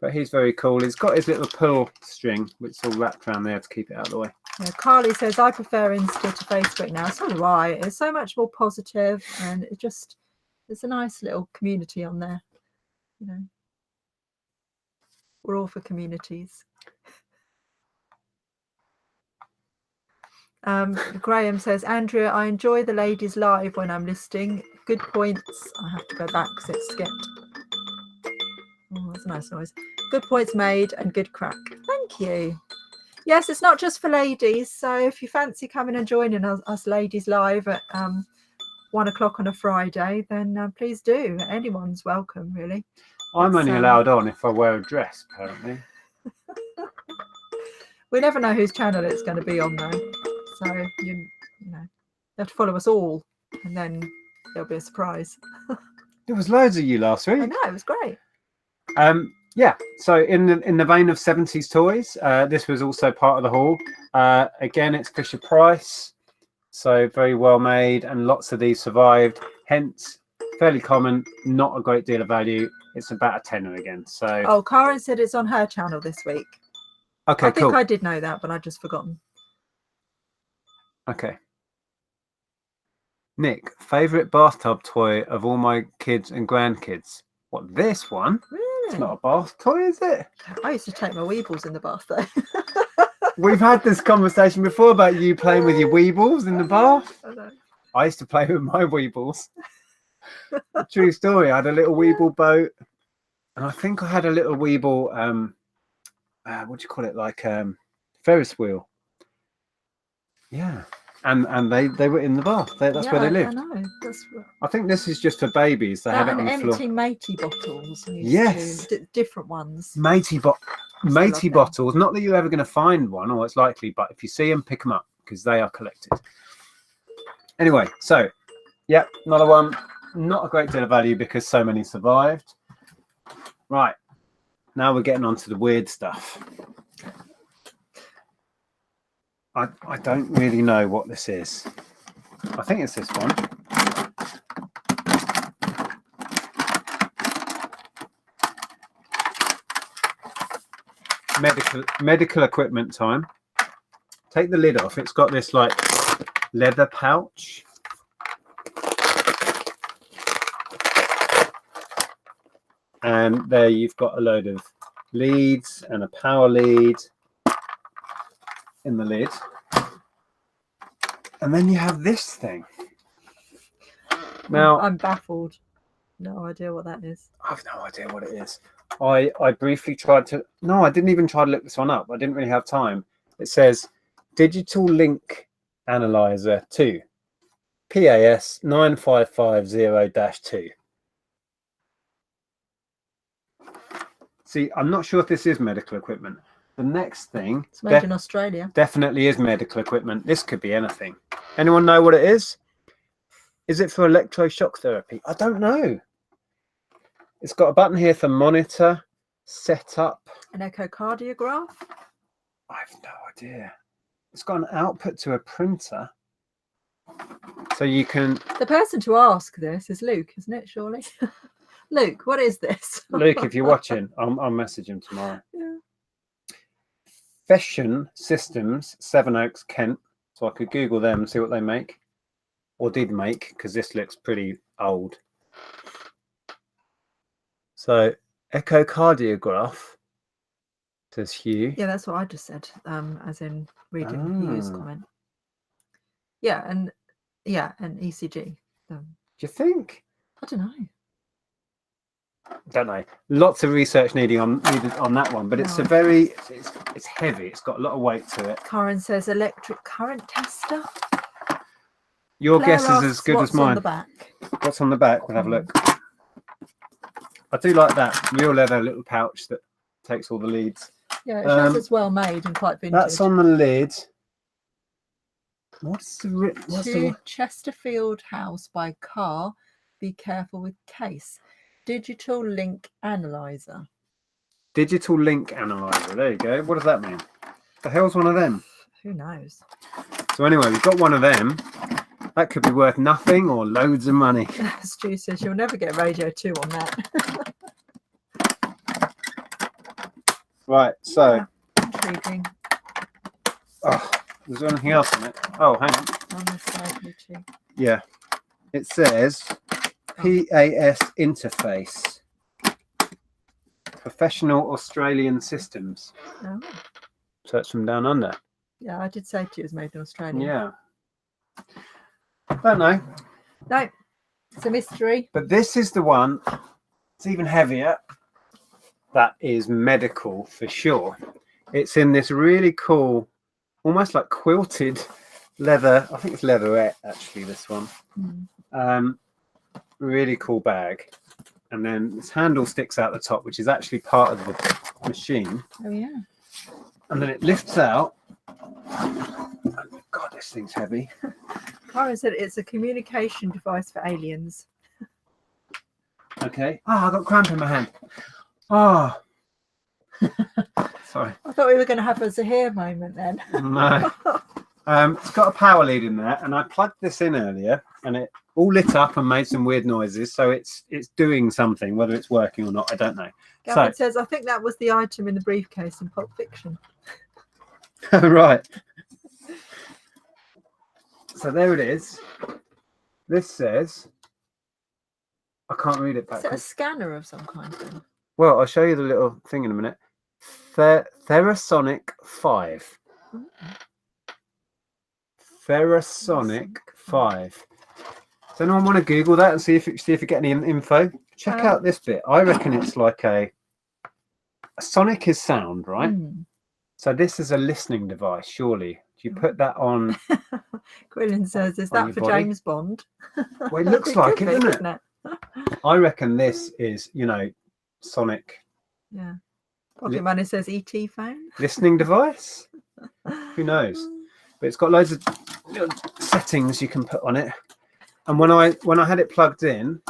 But he's very cool. He's got his little pull string, which is all wrapped around there to keep it out of the way. Yeah, Carly says, I prefer Insta to Facebook now. So do I. It's so much more positive, and it's a nice little community on there. You know, we're all for communities. Graham says, Andrea, I enjoy the ladies live when I'm listing. Good points. I have to go back because it skipped. Oh, that's a nice noise. Good points made and good crack. Thank you. Yes, it's not just for ladies. So if you fancy coming and joining us ladies live at 1 o'clock on a Friday, then please do. Anyone's welcome, really. I'm only allowed on if I wear a dress, apparently. We never know whose channel it's going to be on, though. So you know, you have to follow us all, and then there'll be a surprise. There was loads of you last week. I know, it was great. Yeah, so in the vein of 70s toys, this was also part of the haul. Again, it's Fisher Price, so very well made, and lots of these survived, hence fairly common, not a great deal of value. It's about a tenner again. So Karen said it's on her channel this week. Okay, I think cool. I did know that, but I'd just forgotten. Okay. Nick, favorite bathtub toy of all my kids and grandkids. What, this one? Really? It's not a bath toy, is it? I used to take my Weebles in the bath, though. We've had this conversation before about you playing with your Weebles in the bath. I know. I used to play with my Weebles. True story. I had a little Weeble boat, and I think I had a little Weeble, what do you call it, like Ferris wheel. Yeah. And they were in the bath. That's where they lived. I know. I think this is just for babies. They have it on the floor. Empty matey bottles. Yes. Different ones. Matey bottles. Not that you're ever going to find one, or it's likely, but if you see them, pick them up because they are collected. Anyway, so yeah, another one. Not a great deal of value because so many survived. Right. Now we're getting on to the weird stuff. I don't really know what this is. I think it's this one. Medical equipment time. Take the lid off. It's got this like leather pouch. And there you've got a load of leads and a power lead in the lid. And then you have this thing. Now I'm baffled. No idea what that is. I have no idea what it is. I briefly tried to, no, I didn't even try to look this one up. I didn't really have time. It says Digital Link Analyzer 2, PAS 9550-2. See, I'm not sure if this is medical equipment. The next thing, it's made in Australia. Definitely is medical equipment. This could be anything. Anyone know what it is? Is it for electroshock therapy? I don't know. It's got a button here for monitor, setup. An echocardiograph? I have no idea. It's got an output to a printer. So you can... The person to ask this is Luke, isn't it, surely? Luke, what is this? Luke, if you're watching, I'll message him tomorrow. Yeah. Fashion Systems, Sevenoaks, Kent. So I could Google them and see what they make. Or did make, because this looks pretty old. So, echocardiograph, says Hugh. Yeah, that's what I just said, as in reading Hugh's comment. Yeah, and ECG. Do you think? I don't know. Don't know. Lots of research needed on that one, but it's a very it's heavy. It's got a lot of weight to it. Karen says electric current tester. Your guess is as good as mine. What's on the back? What's on the back? We'll have a look. I do like that real leather little pouch that takes all the leads. Yeah, it shows it's well made and quite vintage. That's on the lid. What's the Chesterfield House by Carr. Be careful with case. Digital Link Analyzer. Digital Link Analyzer. There you go. What does that mean? The hell's one of them? Who knows? So anyway, we've got one of them. That could be worth nothing or loads of money. Stu says you'll never get Radio 2 on that. Right, so intriguing. Oh, Was there anything else on it? Oh, hang on. On the side, Bluetooth. Yeah. It says PAS interface. Professional Australian Systems. Oh. So it's from down under. Yeah, I did say to you it was made in Australia. Yeah. Don't know. No, it's a mystery. But this is the one. It's even heavier. That is medical for sure. It's in this really cool, almost like quilted leather. I think it's leatherette actually, this one. Really cool bag. And then this handle sticks out the top, which is actually part of the machine. Oh yeah. And then it lifts out. God, this thing's heavy. Karen said it's a communication device for aliens. Okay. Oh, I got cramp in my hand. Oh. Sorry. I thought we were going to have a Zahir moment then. No. It's got a power lead in there, and I plugged this in earlier, and it all lit up and made some weird noises. So it's doing something. Whether it's working or not, I don't know. Gavin says, I think that was the item in the briefcase in Pulp Fiction. Right. So there it is. This says, I can't read it Is back. it a scanner of some kind then? Well, I'll show you the little thing in a minute. Therasonic 5. Therasonic 5. Does anyone want to Google that and see if you get any info? Check out this bit. I reckon it's like a sonic is sound, right? So this is a listening device, surely. Do you put that on? Quillen says, is that for body? James Bond? Well, it looks like it, doesn't it? I reckon this is, sonic. Yeah. Pocket Money says ET phone. Listening device? Who knows? But it's got loads of little settings you can put on it. And when I had it plugged in,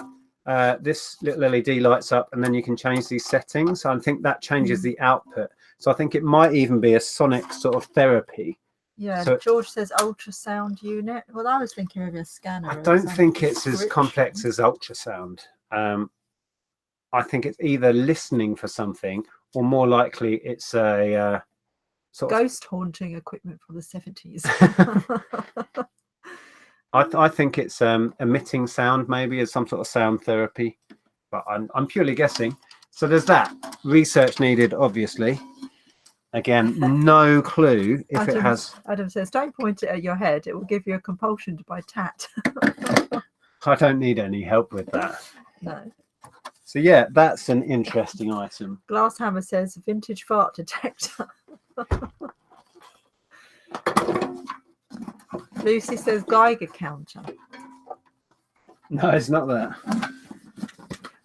this little LED lights up, and then you can change these settings. So I think that changes the output. So I think it might even be a sonic sort of therapy. Yeah, so George says ultrasound unit. Well, I was thinking of a scanner. I don't think it's as complex as ultrasound. I think it's either listening for something, or more likely it's a sort of ghost haunting equipment from the 70s. I think it's emitting sound, maybe, as some sort of sound therapy, but I'm purely guessing. So there's that. Research needed, obviously. Again, no clue if it has. Adam says, don't point it at your head. It will give you a compulsion to buy tat. I don't need any help with that. No. So yeah, that's an interesting item. Glasshammer says, vintage fart detector. Lucy says, Geiger counter. No, it's not that.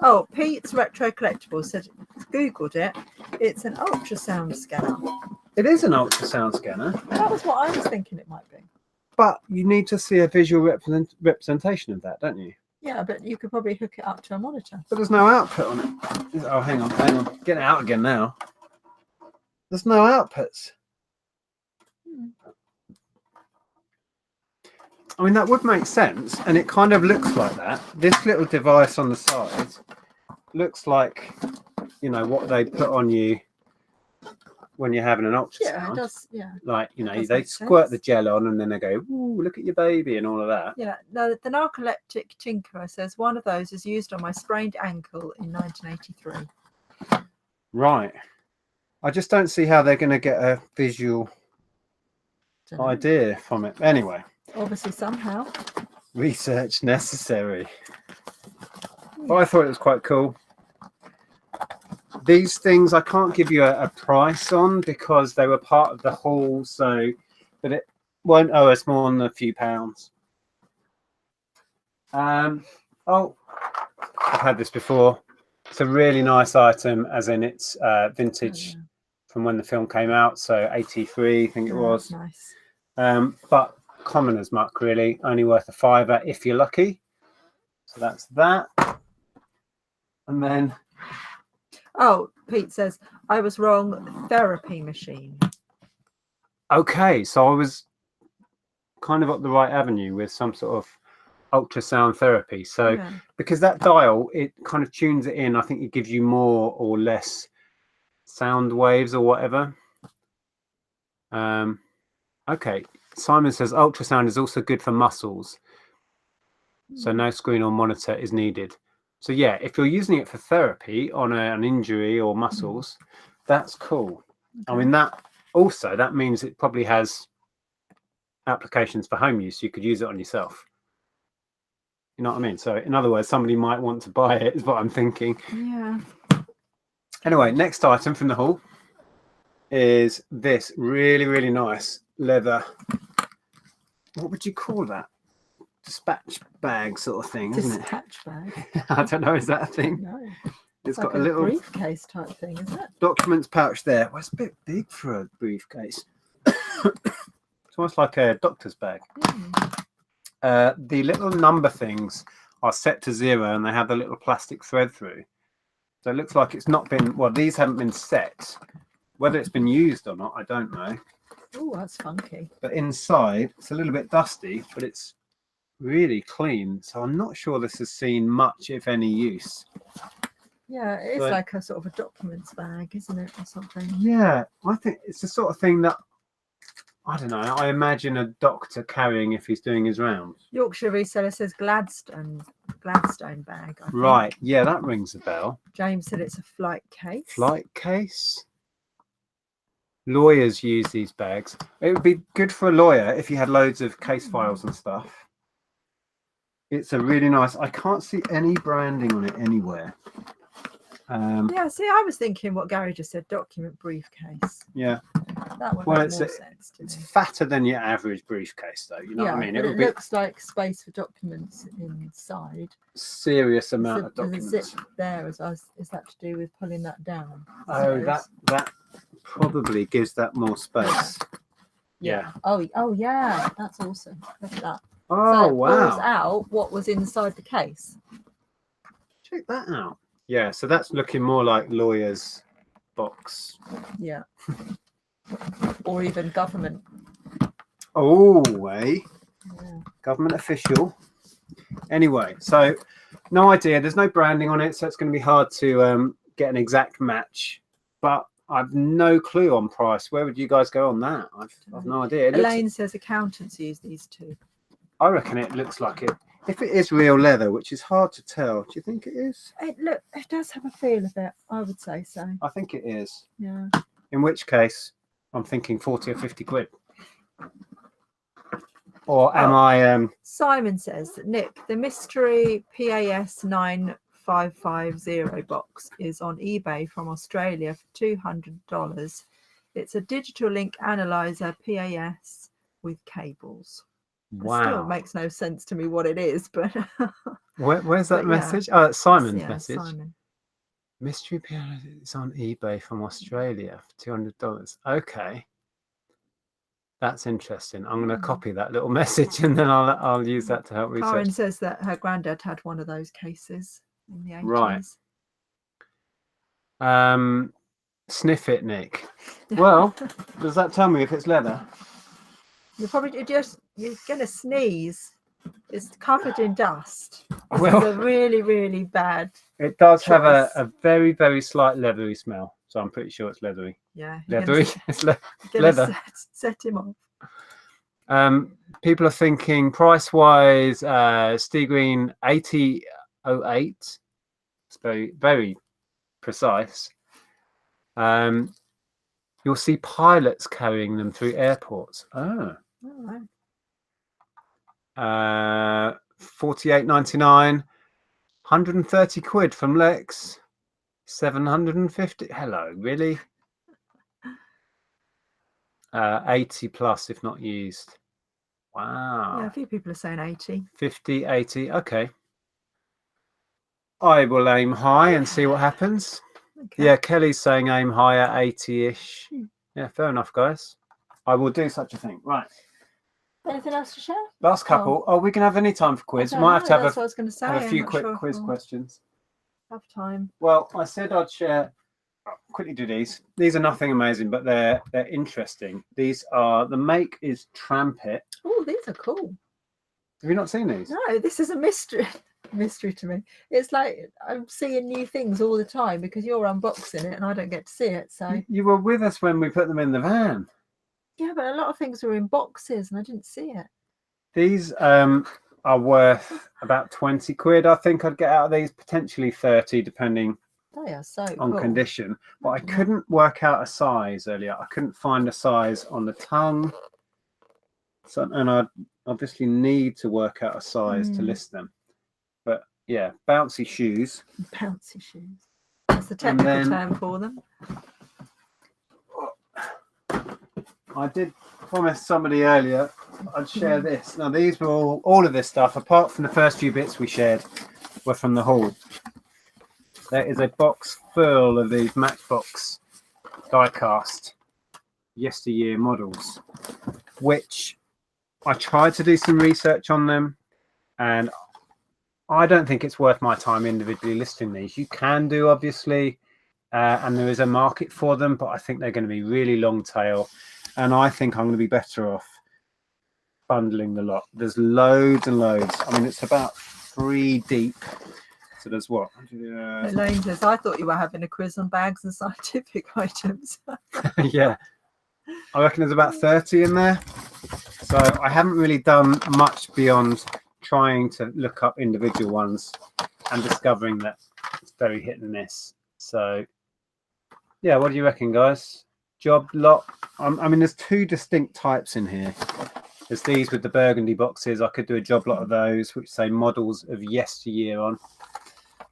Oh, Pete's Retro Collectibles said, Googled it. It's an ultrasound scanner. It is an ultrasound scanner. That was what I was thinking it might be. But you need to see a visual representation of that, don't you? Yeah, but you could probably hook it up to a monitor. But there's no output on it. Oh, hang on. Get it out again now. There's no outputs. I mean, that would make sense, and it kind of looks like that. This little device on the side looks like, what they put on you when you're having an ultrasound. Yeah, it does. Yeah. Like, they squirt the gel on, and then they go, "Ooh, look at your baby," and all of that. Yeah. No, the narcoleptic tinkerer says one of those is used on my sprained ankle in 1983. Right. I just don't see how they're going to get a visual idea from it. Anyway. Obviously, somehow. Research necessary. Well, I thought it was quite cool. These things I can't give you a price on because they were part of the haul, but it won't owe us more than a few pounds. I've had this before. It's a really nice item, as in it's vintage from when the film came out, so 83, I think it was. Nice. But common as muck, really, only worth a £5 if you're lucky. So that's that. And then Pete says, I was wrong, therapy machine. Okay, so I was kind of up the right avenue with some sort of ultrasound therapy. So because that dial, it kind of tunes it in. I think it gives you more or less sound waves or whatever. Okay, Simon says ultrasound is also good for muscles, so no screen or monitor is needed. So yeah, if you're using it for therapy on an injury or muscles, that's cool. I mean, that means it probably has applications for home use. You could use it on yourself. You know what I mean? So in other words, somebody might want to buy it, is what I'm thinking. Yeah. Anyway, next item from the haul is this really, really nice leather. What would you call that? Dispatch bag sort of thing, isn't it? Dispatch bag. I don't know. Is that a thing? No. It's like got a little briefcase type thing, isn't it? documents pouch there. Well, it's a bit big for a briefcase. It's almost like a doctor's bag. The little number things are set to 0 and they have the little plastic thread through. So it looks like it's not been, well, these haven't been set. Whether it's been used or not, I don't know. Oh, that's funky. But inside, it's a little bit dusty, but it's really clean. So I'm not sure this has seen much, if any, use. Yeah, it is like a sort of a documents bag, isn't it, or something? Yeah, I think it's the sort of thing that, I don't know, I imagine a doctor carrying if he's doing his rounds. Yorkshire Reseller says Gladstone bag. I think. Right, yeah, that rings a bell. James said it's a flight case. Flight case? Lawyers use these bags. It would be good for a lawyer if you had loads of case files and stuff. It's a really nice, I can't see any branding on it anywhere. Yeah, see, I was thinking what Gary just said, document briefcase. Yeah. That would Well, make more sense to me. It's fatter than your average briefcase, though. You know what I mean? It looks like space for documents inside. Serious amount of documents. Does it zip there? Is that to do with pulling that down? Oh, that probably gives that more space. Yeah. Oh, yeah. That's awesome. Look at that. Oh, so it wow. pulls out what was inside the case. Check that out. Yeah, so that's looking more like lawyer's box. Yeah. Or even government. Oh, eh? Yeah. Government official. Anyway, so no idea. There's no branding on it, so it's going to be hard to get an exact match. But I've no clue on price. Where would you guys go on that? I've no idea. Elaine says accountants use these too. I reckon it looks like it. If it is real leather, which is hard to tell, do you think it is? It does have a feel of it. I would say so. I think it is. Yeah. In which case, I'm thinking 40 or 50 quid. Or am I? Simon says, Nick, the mystery PAS 9550 box is on eBay from Australia for $200. It's a digital link analyzer PAS with cables. Wow. It still makes no sense to me what it is, but where's that message? Oh, it's Simon's message. Simon. Mystery piano is on eBay from Australia for $200. Okay, that's interesting. I'm going to copy that little message and then I'll use that to help research. Karen says that her granddad had one of those cases in the 80s. Right. Sniff it, Nick. Well, does that tell me if it's leather? You're going to sneeze. It's covered in dust. This Well, is a really, really bad. It does have choice. a very, very slight leathery smell, so I'm pretty sure it's leathery. Yeah, Leathery. It's leather. Set him off. People are thinking price-wise, Green 8008. It's very, very precise. You'll see pilots carrying them through airports. Oh. All right. 48.99, 130 quid from Lex, 750. Hello, really? 80 plus if not used. Wow. Yeah, a few people are saying 80. 50, 80. Okay. I will aim high and see what happens. Okay. Yeah, Kelly's saying aim high at 80-ish. Yeah, fair enough, guys. I will do such a thing. Right. Anything else to share? Last couple. Oh, we can have any time for quiz. We might have to have, that's what I was going to say. Have a few quick quiz questions. Have time. Well, I said I'd share. Quickly do these. These are nothing amazing, but they're interesting. These are, the make is Trampet. Oh, these are cool. Have you not seen these? No, this is a mystery to me. It's like I'm seeing new things all the time because you're unboxing it and I don't get to see it. So you were with us when we put them in the van. Yeah, but a lot of things were in boxes and I didn't see it. These are worth about 20 quid. I think I'd get out of these, potentially 30, depending They are so on cool. condition. But I Imagine that. couldn't work out a size earlier. I couldn't find a size on the tongue. So, and I obviously need to work out a size to list them. But yeah, bouncy shoes. Bouncy shoes. That's the technical term for them. I did promise somebody earlier I'd share this. Now these were all of this stuff, apart from the first few bits we shared, were from the haul. There is a box full of these Matchbox die-cast yesteryear models, which I tried to do some research on them, and I don't think it's worth my time individually listing these. You can do, obviously, and there is a market for them, but I think they're going to be really long tail, and I think I'm going to be better off bundling the lot. There's loads and loads. I mean, it's about 3 deep. So there's what? Elaine says, I thought you were having a quiz on bags and scientific items. Yeah, I reckon there's about 30 in there. So I haven't really done much beyond trying to look up individual ones and discovering that it's very hit and miss. So yeah, what do you reckon, guys? Job lot. I mean, there's 2 distinct types in here. There's these with the burgundy boxes. I could do a job lot of those, which say models of yesteryear on.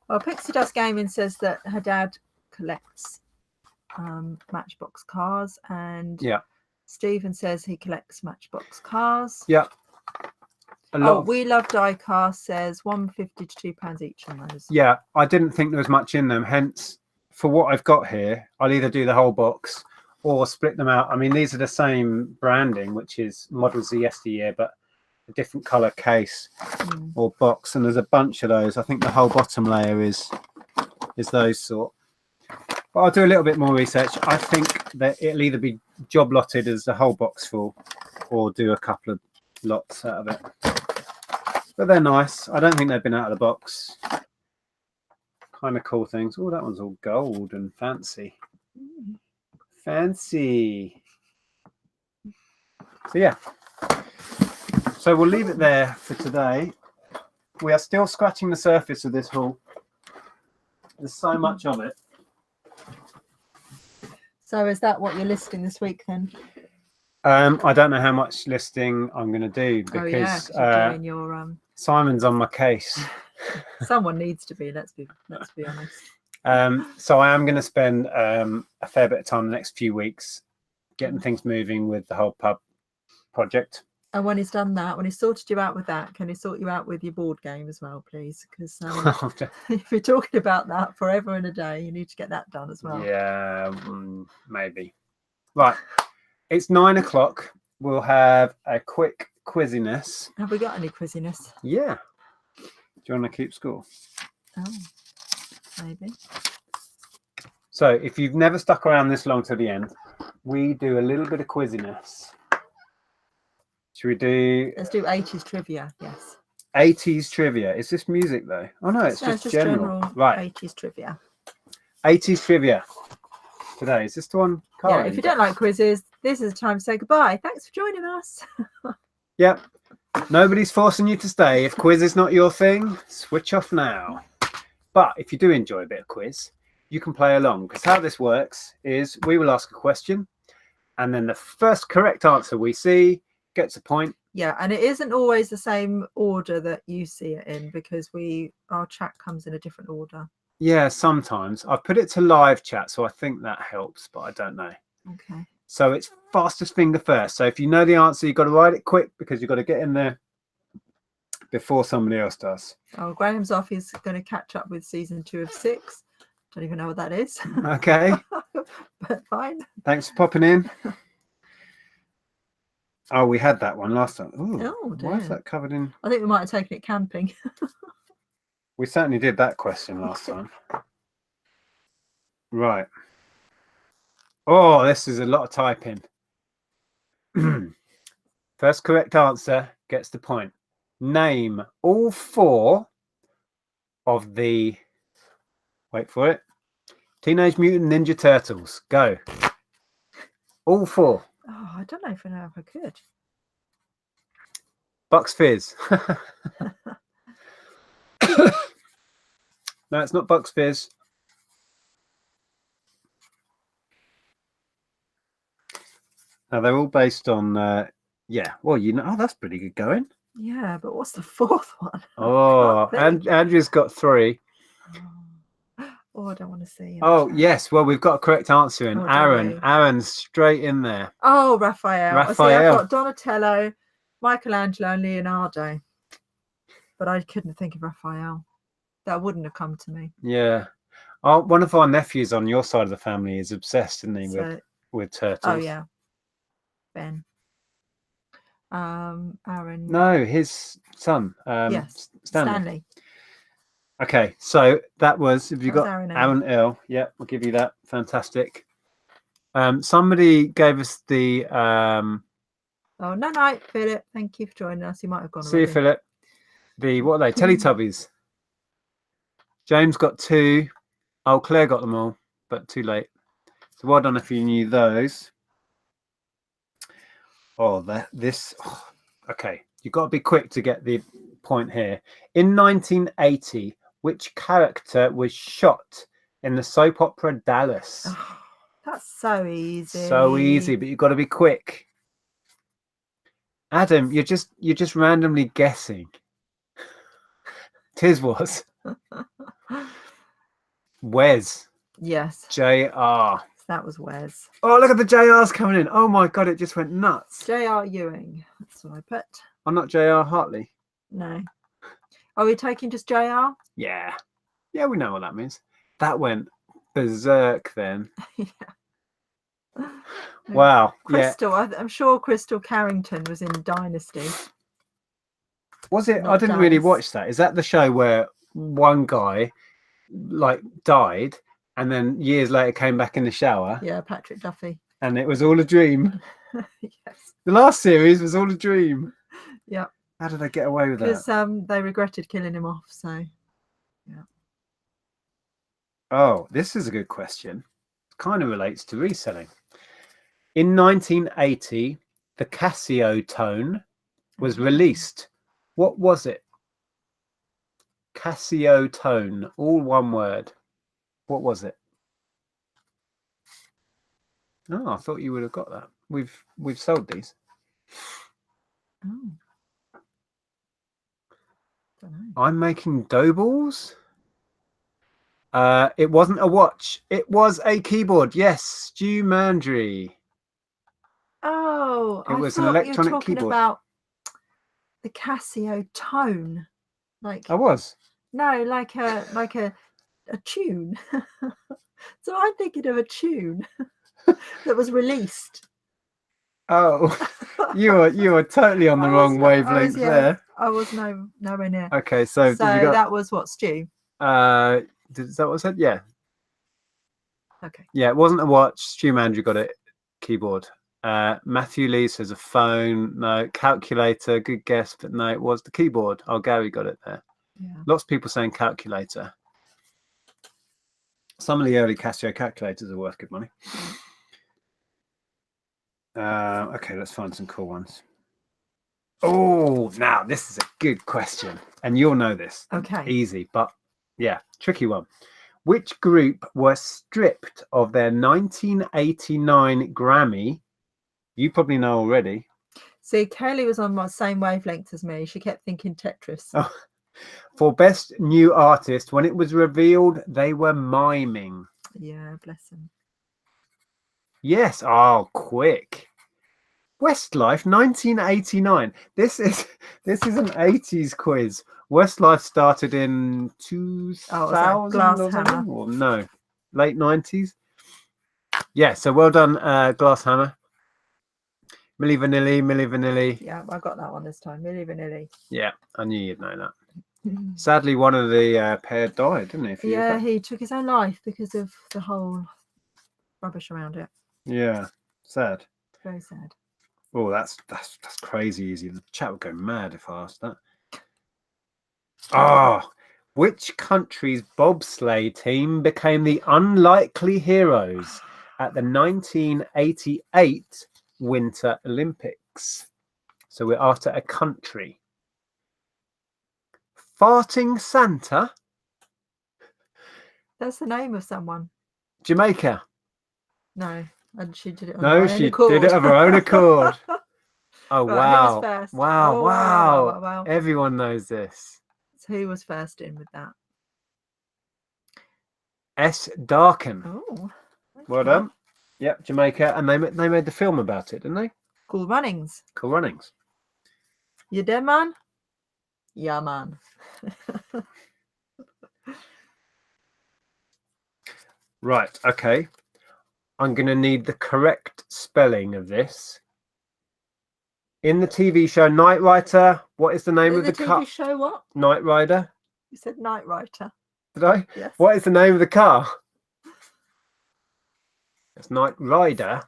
Well, Pixie Dust Gaming says that her dad collects Matchbox cars, and yeah, Stephen says he collects Matchbox cars. Yeah. We Love Diecast says £1.50 to £2 each on those. Yeah, I didn't think there was much in them. Hence, for what I've got here, I'll either do the whole box or split them out. I mean, these are the same branding, which is models of yesteryear, but a different color case or box. And there's a bunch of those. I think the whole bottom layer is those sort. But I'll do a little bit more research. I think that it'll either be job lotted as the whole box full, or do a couple of lots out of it. But they're nice. I don't think they've been out of the box. Kind of cool things. Oh, that one's all gold and fancy. Fancy. So yeah. So we'll leave it there for today. We are still scratching the surface of this haul. There's so much of it. So is that what you're listing this week then? I don't know how much listing I'm going to do because you're doing your, Simon's on my case. Someone needs to be. Let's be honest. So I am going to spend a fair bit of time the next few weeks getting things moving with the whole pub project. And when he's done that, when he's sorted you out with that, can he sort you out with your board game as well, please? Because if you're talking about that forever and a day, you need to get that done as well. Yeah, maybe. Right. It's 9 o'clock. We'll have a quick quizziness. Have we got any quizziness? Yeah. Do you want to keep score? Oh, maybe. So if you've never stuck around this long to the end, we do a little bit of quizziness. Should we do... Let's do 80s trivia, yes. 80s trivia. Is this music though? Oh no, it's just general. Right. 80s trivia. 80s trivia. Today. Is this the one? Yeah, if you don't like quizzes, this is the time to say goodbye. Thanks for joining us. Yep. Nobody's forcing you to stay. If quiz is not your thing, switch off now. But if you do enjoy a bit of quiz, you can play along, because how this works is we will ask a question, and then the first correct answer we see gets a point. Yeah, and it isn't always the same order that you see it in, because our chat comes in a different order. Yeah, sometimes. I've put it to live chat, so I think that helps, but I don't know. Okay. So it's fastest finger first. So if you know the answer, you've got to write it quick, because you've got to get in there before somebody else does. Oh, Graham's off. He's going to catch up with season 2 of 6. Don't even know what that is. Okay. But fine. Thanks for popping in. Oh, we had that one last time. Ooh, oh, dear. Why is that covered in? I think we might have taken it camping. We certainly did that question last time. Right. Oh, this is a lot of typing. First correct answer gets the point. Name all 4 of the... Wait for it. Teenage Mutant Ninja Turtles. Go. All 4. Oh, I don't know if I could. Bucks Fizz. No, it's not Bucks Fizz. Now they're all based on. Yeah. Well, you know. Oh, that's pretty good going. Yeah, but what's the fourth one? Oh, and Andrew's got 3. Oh, I don't want to see. Oh, yes. Well, we've got a correct answer in. Oh, Aaron. Aaron's straight in there. Oh, Raphael. I see, I've Raphael. got Donatello, Michelangelo, and Leonardo. But I couldn't think of Raphael. That wouldn't have come to me. Yeah. Oh, one of our nephews on your side of the family is obsessed, isn't he, with turtles? Oh, yeah. Ben. Aaron. No, his son. Yes. Stanley. Okay, so that was, have you got Aaron L? Yeah, we'll give you that. Fantastic. Somebody gave us the oh, no, Philip. Thank you for joining us. You might have gone. See you, Philip. The what are they? Teletubbies. James got 2. Oh, Claire got them all, but too late. So well done if you knew those. Oh, okay. You've got to be quick to get the point here. In 1980, which character was shot in the soap opera Dallas? Oh, that's so easy. So easy, but you've got to be quick. Adam, you're just randomly guessing. Tiz Wes. Yes. JR. That was Wes. Oh, look at the JRs coming in. Oh my God, it just went nuts. JR Ewing. That's what I put. I'm not JR Hartley. No. Are we taking just JR? Yeah. Yeah, we know what that means. That went berserk then. Yeah. Wow. Crystal. Yeah. I'm sure Crystal Carrington was in Dynasty. Was it? I didn't really watch that. Is that the show where one guy like died and then years later came back in the shower? Yeah, Patrick Duffy. And it was all a dream. Yes. The last series was all a dream. Yeah. How did they get away with that? Because they regretted killing him off. So, yeah. Oh, this is a good question. It kind of relates to reselling. In 1980, the Casio tone was released. What was it? Casio tone, all one word. What was it? Oh, I thought you would have got that. We've sold these. Oh. Don't know. I'm making dough balls. It wasn't a watch. It was a keyboard. Yes, Stu Mandry. Oh, it was an electronic you were talking keyboard. About the Casio tone, like I was. No, like a tune. So I'm thinking of a tune that was released. Oh, you were totally on the wrong wavelength there. I was nowhere near. Okay, so did you that was what, Stu? Is that what I said? Yeah. Okay. Yeah, it wasn't a watch. Stu Mandry got it. Keyboard. Matthew Lee says a phone. No. Calculator. Good guess, but no, it was the keyboard. Oh, Gary got it there. Yeah. Lots of people saying calculator. Some of the early Casio calculators are worth good money. Okay, let's find some cool ones. Oh, now this is a good question, and you'll know this. Okay. Easy, but yeah, tricky one. Which group were stripped of their 1989 Grammy? You probably know already. See, Kaylee was on my same wavelength as me. She kept thinking Tetris. Oh, for Best New Artist, when it was revealed, they were miming. Yeah, bless them. Yes. Oh, quick. Westlife 1989. This is an 80s quiz. Westlife started in 2000 Glass Hammer. Or no, late 90s. Yeah, so well done, Glass Hammer. Milli Vanilli. Yeah, I got that one this time. Milli Vanilli. Yeah, I knew you'd know that. Sadly, one of the pair died, didn't he? Yeah, he took his own life because of the whole rubbish around it. Yeah, sad. Very sad. Oh, that's crazy easy. The chat would go mad if I asked that. Ah, which country's bobsleigh team became the unlikely heroes at the 1988 Winter Olympics. So we're after a country. Farting Santa. That's the name of someone. Jamaica. No, and she did it on No, her own she accord. did it of her own accord. Oh, Right, who was wow. first? Wow, Oh, wow. wow. Everyone knows this. So who was first in with that? S. Darken. Oh, Well okay. done. Yep, Jamaica. And they made the film about it, didn't they? Cool Runnings. Cool Runnings. You there, man? Yeah, man. Right, okay. I'm going to need the correct spelling of this. In the TV show Knight Rider, what is the name of the car? TV show what? Knight Rider. You said Knight Rider. Did I? Yes. What is the name of the car? It's Knight Rider,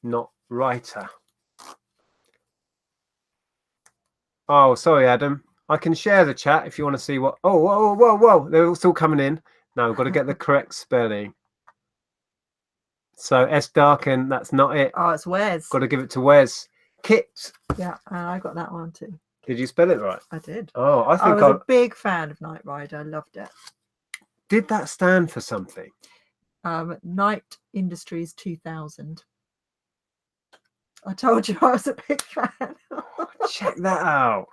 not Writer. Oh, sorry, Adam. I can share the chat if you want to see what. Oh, whoa. They're still coming in. No, I've got to get the correct spelling. So S. Darken, that's not it. Oh, it's Wes. Got to give it to Wes. Kit. Yeah, I got that one too. Did you spell it right? I did. Oh, I think I was a big fan of Knight Rider. I loved it. Did that stand for something? Knight Industries 2000. I told you I was a big fan. Check that out.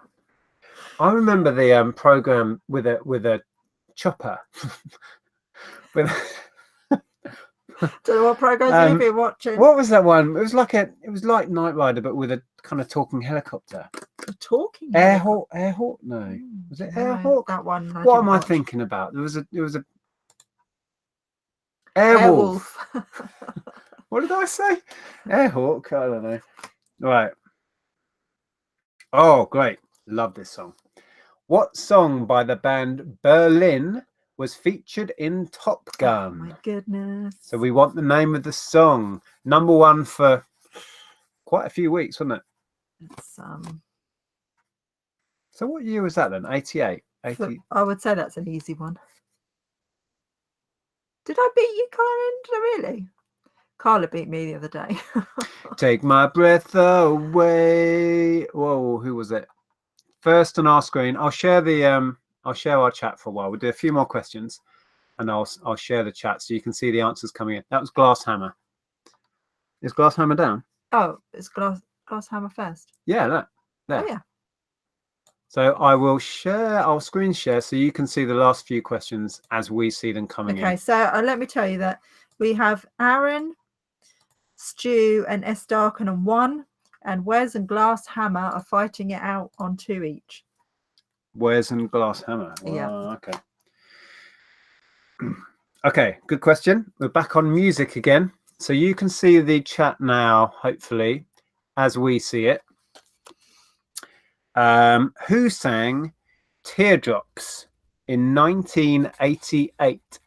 I remember the program with a chopper. with So what programs you've been watching? What was that one? It was like Knight Rider, but with a kind of talking helicopter. A talking Airhawk? Airhawk? No. Was it Airhawk? That one. What am I thinking about? There was a Airwolf. What did I say? Airhawk? I don't know. Right. Oh, great. Love this song. What song by the band Berlin was featured in Top Gun? Oh my goodness. So we want the name of the song. Number one for quite a few weeks, wasn't it? It's, So what year was that then? 88? 80? I would say that's an easy one. Did I beat you, Karen? Did I really? Carla beat me the other day. Take my breath away. Whoa, who was it? First on our screen. I'll share our chat for a while. We'll do a few more questions and I'll share the chat so you can see the answers coming in. That was Glass Hammer. Is Glass Hammer down? Oh, it's Glass Hammer first. Yeah, look. There. Oh yeah. So I'll screen share so you can see the last few questions as we see them coming in. Okay, so let me tell you that we have Aaron, Stu, and S. Darken on 1, and Wes and Glass Hammer are fighting it out on 2 each. Wes and Glass Hammer. Well, yeah. Okay. Okay, good question. We're back on music again. So you can see the chat now, hopefully, as we see it. Who sang Teardrops in 1988?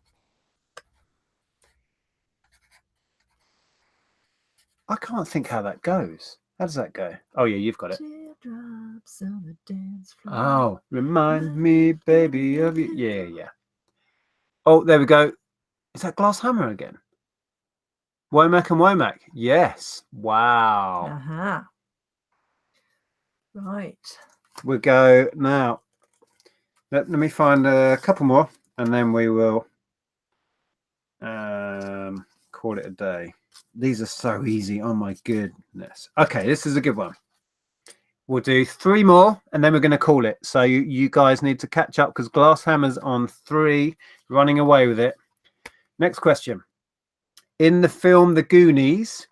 I can't think how that goes. How does that go? Oh, yeah, you've got it. Teardrops on the dance floor. Oh, remind me, baby, of you. Yeah. Oh, there we go. Is that Glass Hammer again? Womack and Womack. Yes. Wow. Uh-huh. Right. We'll go now. Let me find a couple more and then we will call it a day. These are so easy. Oh my goodness. Okay, this is a good one. We'll do 3 more and then we're going to call it. So you guys need to catch up because Glass Hammer's on 3, running away with it. Next question. In the film The Goonies,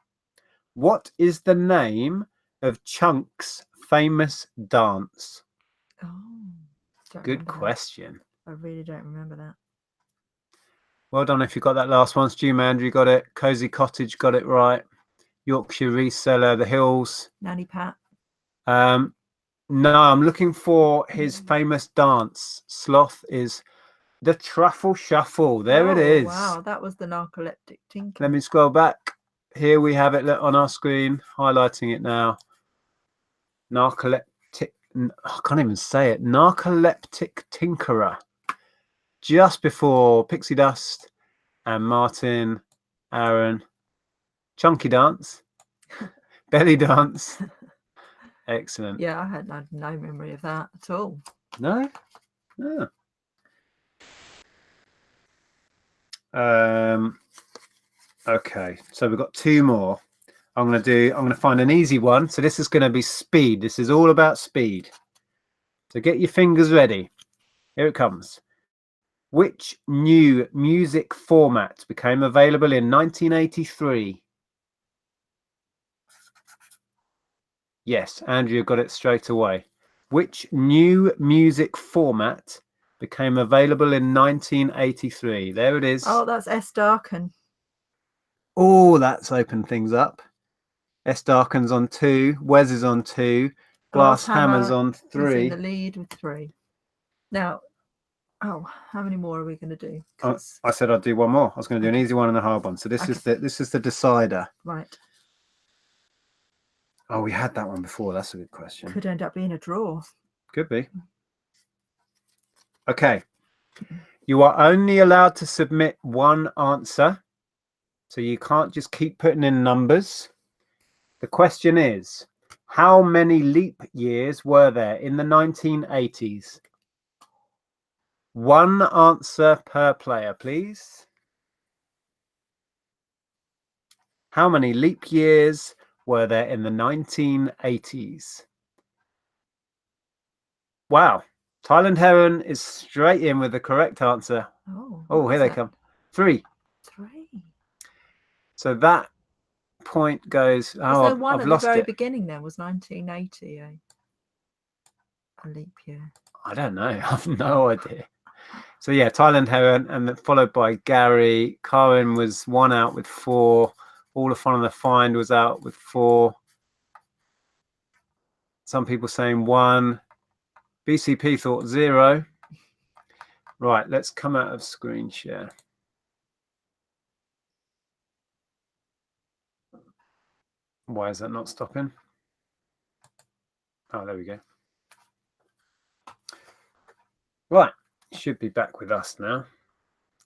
what is the name of Chunk's famous dance? Oh, good question. I really don't remember that. Well done if you got that last one. Stu Mandry got it. Cozy Cottage got it right. Yorkshire Reseller, The Hills. Nanny Pat. No, I'm looking for his famous dance. Sloth is the Truffle Shuffle. There it is. Wow, that was the Narcoleptic Tinker. Let me scroll back. Here we have it on our screen, highlighting it now. Narcoleptic, I can't even say it. Narcoleptic Tinkerer. Just before Pixie Dust and Martin, Aaron. Chunky Dance. Belly dance. Excellent. Yeah, I had no memory of that at all. No? Okay, so we've got two more. I'm gonna find an easy one. So this is gonna be speed. This is all about speed. So get your fingers ready. Here it comes. Which new music format became available in 1983? Yes, Andrea got it straight away. Which new music format became available in 1983? There it is. Oh, that's S. Darken. Oh, that's opened things up. S. Darken's on 2. Wes is on 2. Glass Hammer's on 3. In the lead with 3. Now, how many more are we going to do? I said I'd do one more. I was going to do an easy one and a hard one. So this is the decider. Right. Oh, we had that one before. That's a good question. Could end up being a draw. Could be. Okay. You are only allowed to submit one answer. So you can't just keep putting in numbers. The question is, how many leap years were there in the 1980s? One answer per player, please. How many leap years were there in the 1980s? Wow. Thailand Heron is straight in with the correct answer. Oh, here they come. 3. 3. So that point goes. Was there one at the very beginning then? Was 1980 a leap year? I don't know. I've no idea. So yeah, Thailand Heron, and then followed by Gary. Karen was 1 out with 4. All the Fun on the Find was out with 4. Some people saying 1. BCP thought 0. Right, let's come out of screen share. Why is that not stopping? Oh, there we go. Right, should be back with us now.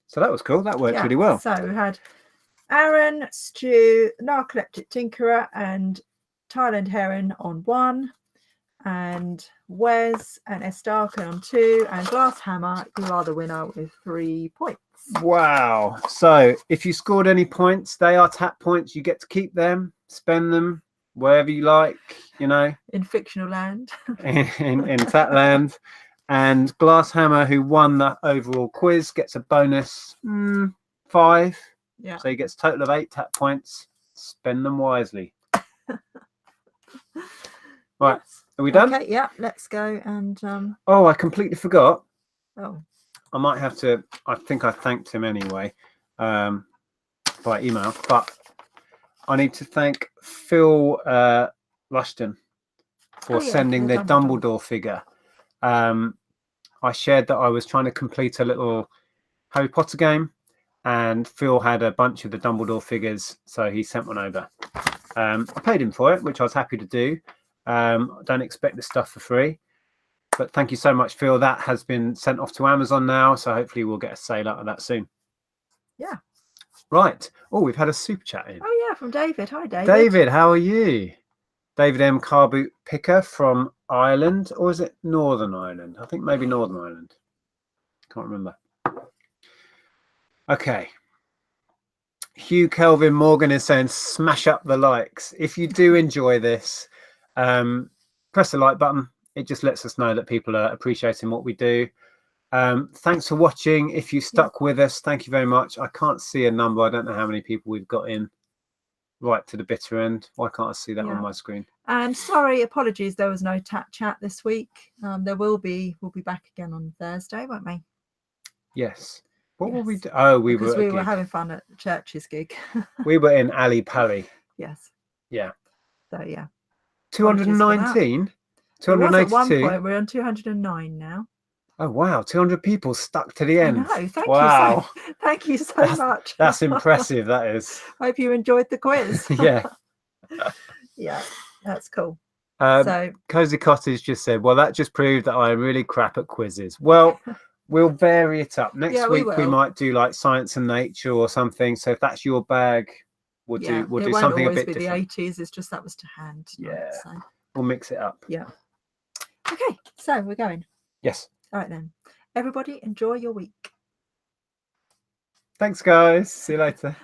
So that was cool. That worked really well. So we had Aaron, Stu, Narcoleptic Tinkerer, and Thailand Heron on 1, and Wes and Estarkin on 2, and Glass Hammer, you are the winner with 3 points. Wow. So if you scored any points, they are tap points. You get to keep them, spend them wherever you like, you know. In fictional land. in tap land. And Glass Hammer, who won the overall quiz, gets a bonus 5. Yeah. So he gets a total of 8 tap points. Spend them wisely. Right. Yes. Are we done? Okay, yeah, let's go. And oh, I completely forgot. Oh. I might have to, I think I thanked him anyway by email, but I need to thank Phil Rushton for sending the Dumbledore figure. I shared that I was trying to complete a little Harry Potter game, and Phil had a bunch of the Dumbledore figures, so he sent one over. I paid him for it, which I was happy to do. I don't expect the stuff for free. But thank you so much, Phil. That has been sent off to Amazon now, so hopefully we'll get a sale out of that soon. Yeah. Right. Oh, we've had a super chat in. Oh, yeah, from David. Hi, David. David, how are you? David M. Car Boot Picker from Ireland, or is it Northern Ireland? I think maybe Northern Ireland. Can't remember. Okay. Hugh Kelvin Morgan is saying, smash up the likes. If you do enjoy this, press the like button. It just lets us know that people are appreciating what we do. Thanks for watching. If you stuck with us, thank you very much. I can't see a number. I don't know how many people we've got in right to the bitter end. Why can't I see that on my screen? And sorry, apologies, there was no tap chat this week. There will be. We'll be back again on Thursday, won't we? Yes. What were we doing? Oh, we were having fun at the church's gig. We were in Ali Pali. Yes. Yeah. So yeah. 219. 282. At one point, we're on 209 now. Oh wow, 200 people stuck to the end. I know. Thank you so much. That's impressive. That is. Hope you enjoyed the quiz. Yeah. Yeah, that's cool. So Cozy Cottage just said, well, that just proved that I am really crap at quizzes. Well, we'll vary it up. Next week we might do like science and nature or something. So if that's your bag, we'll Yeah, do it won't something a always bit be different. the 80s. It's just that was to hand tonight, Yeah. so We'll mix it up. yeah. Okay, so we're going. Yes. All right then. Everybody enjoy your week. Thanks, guys. See you later.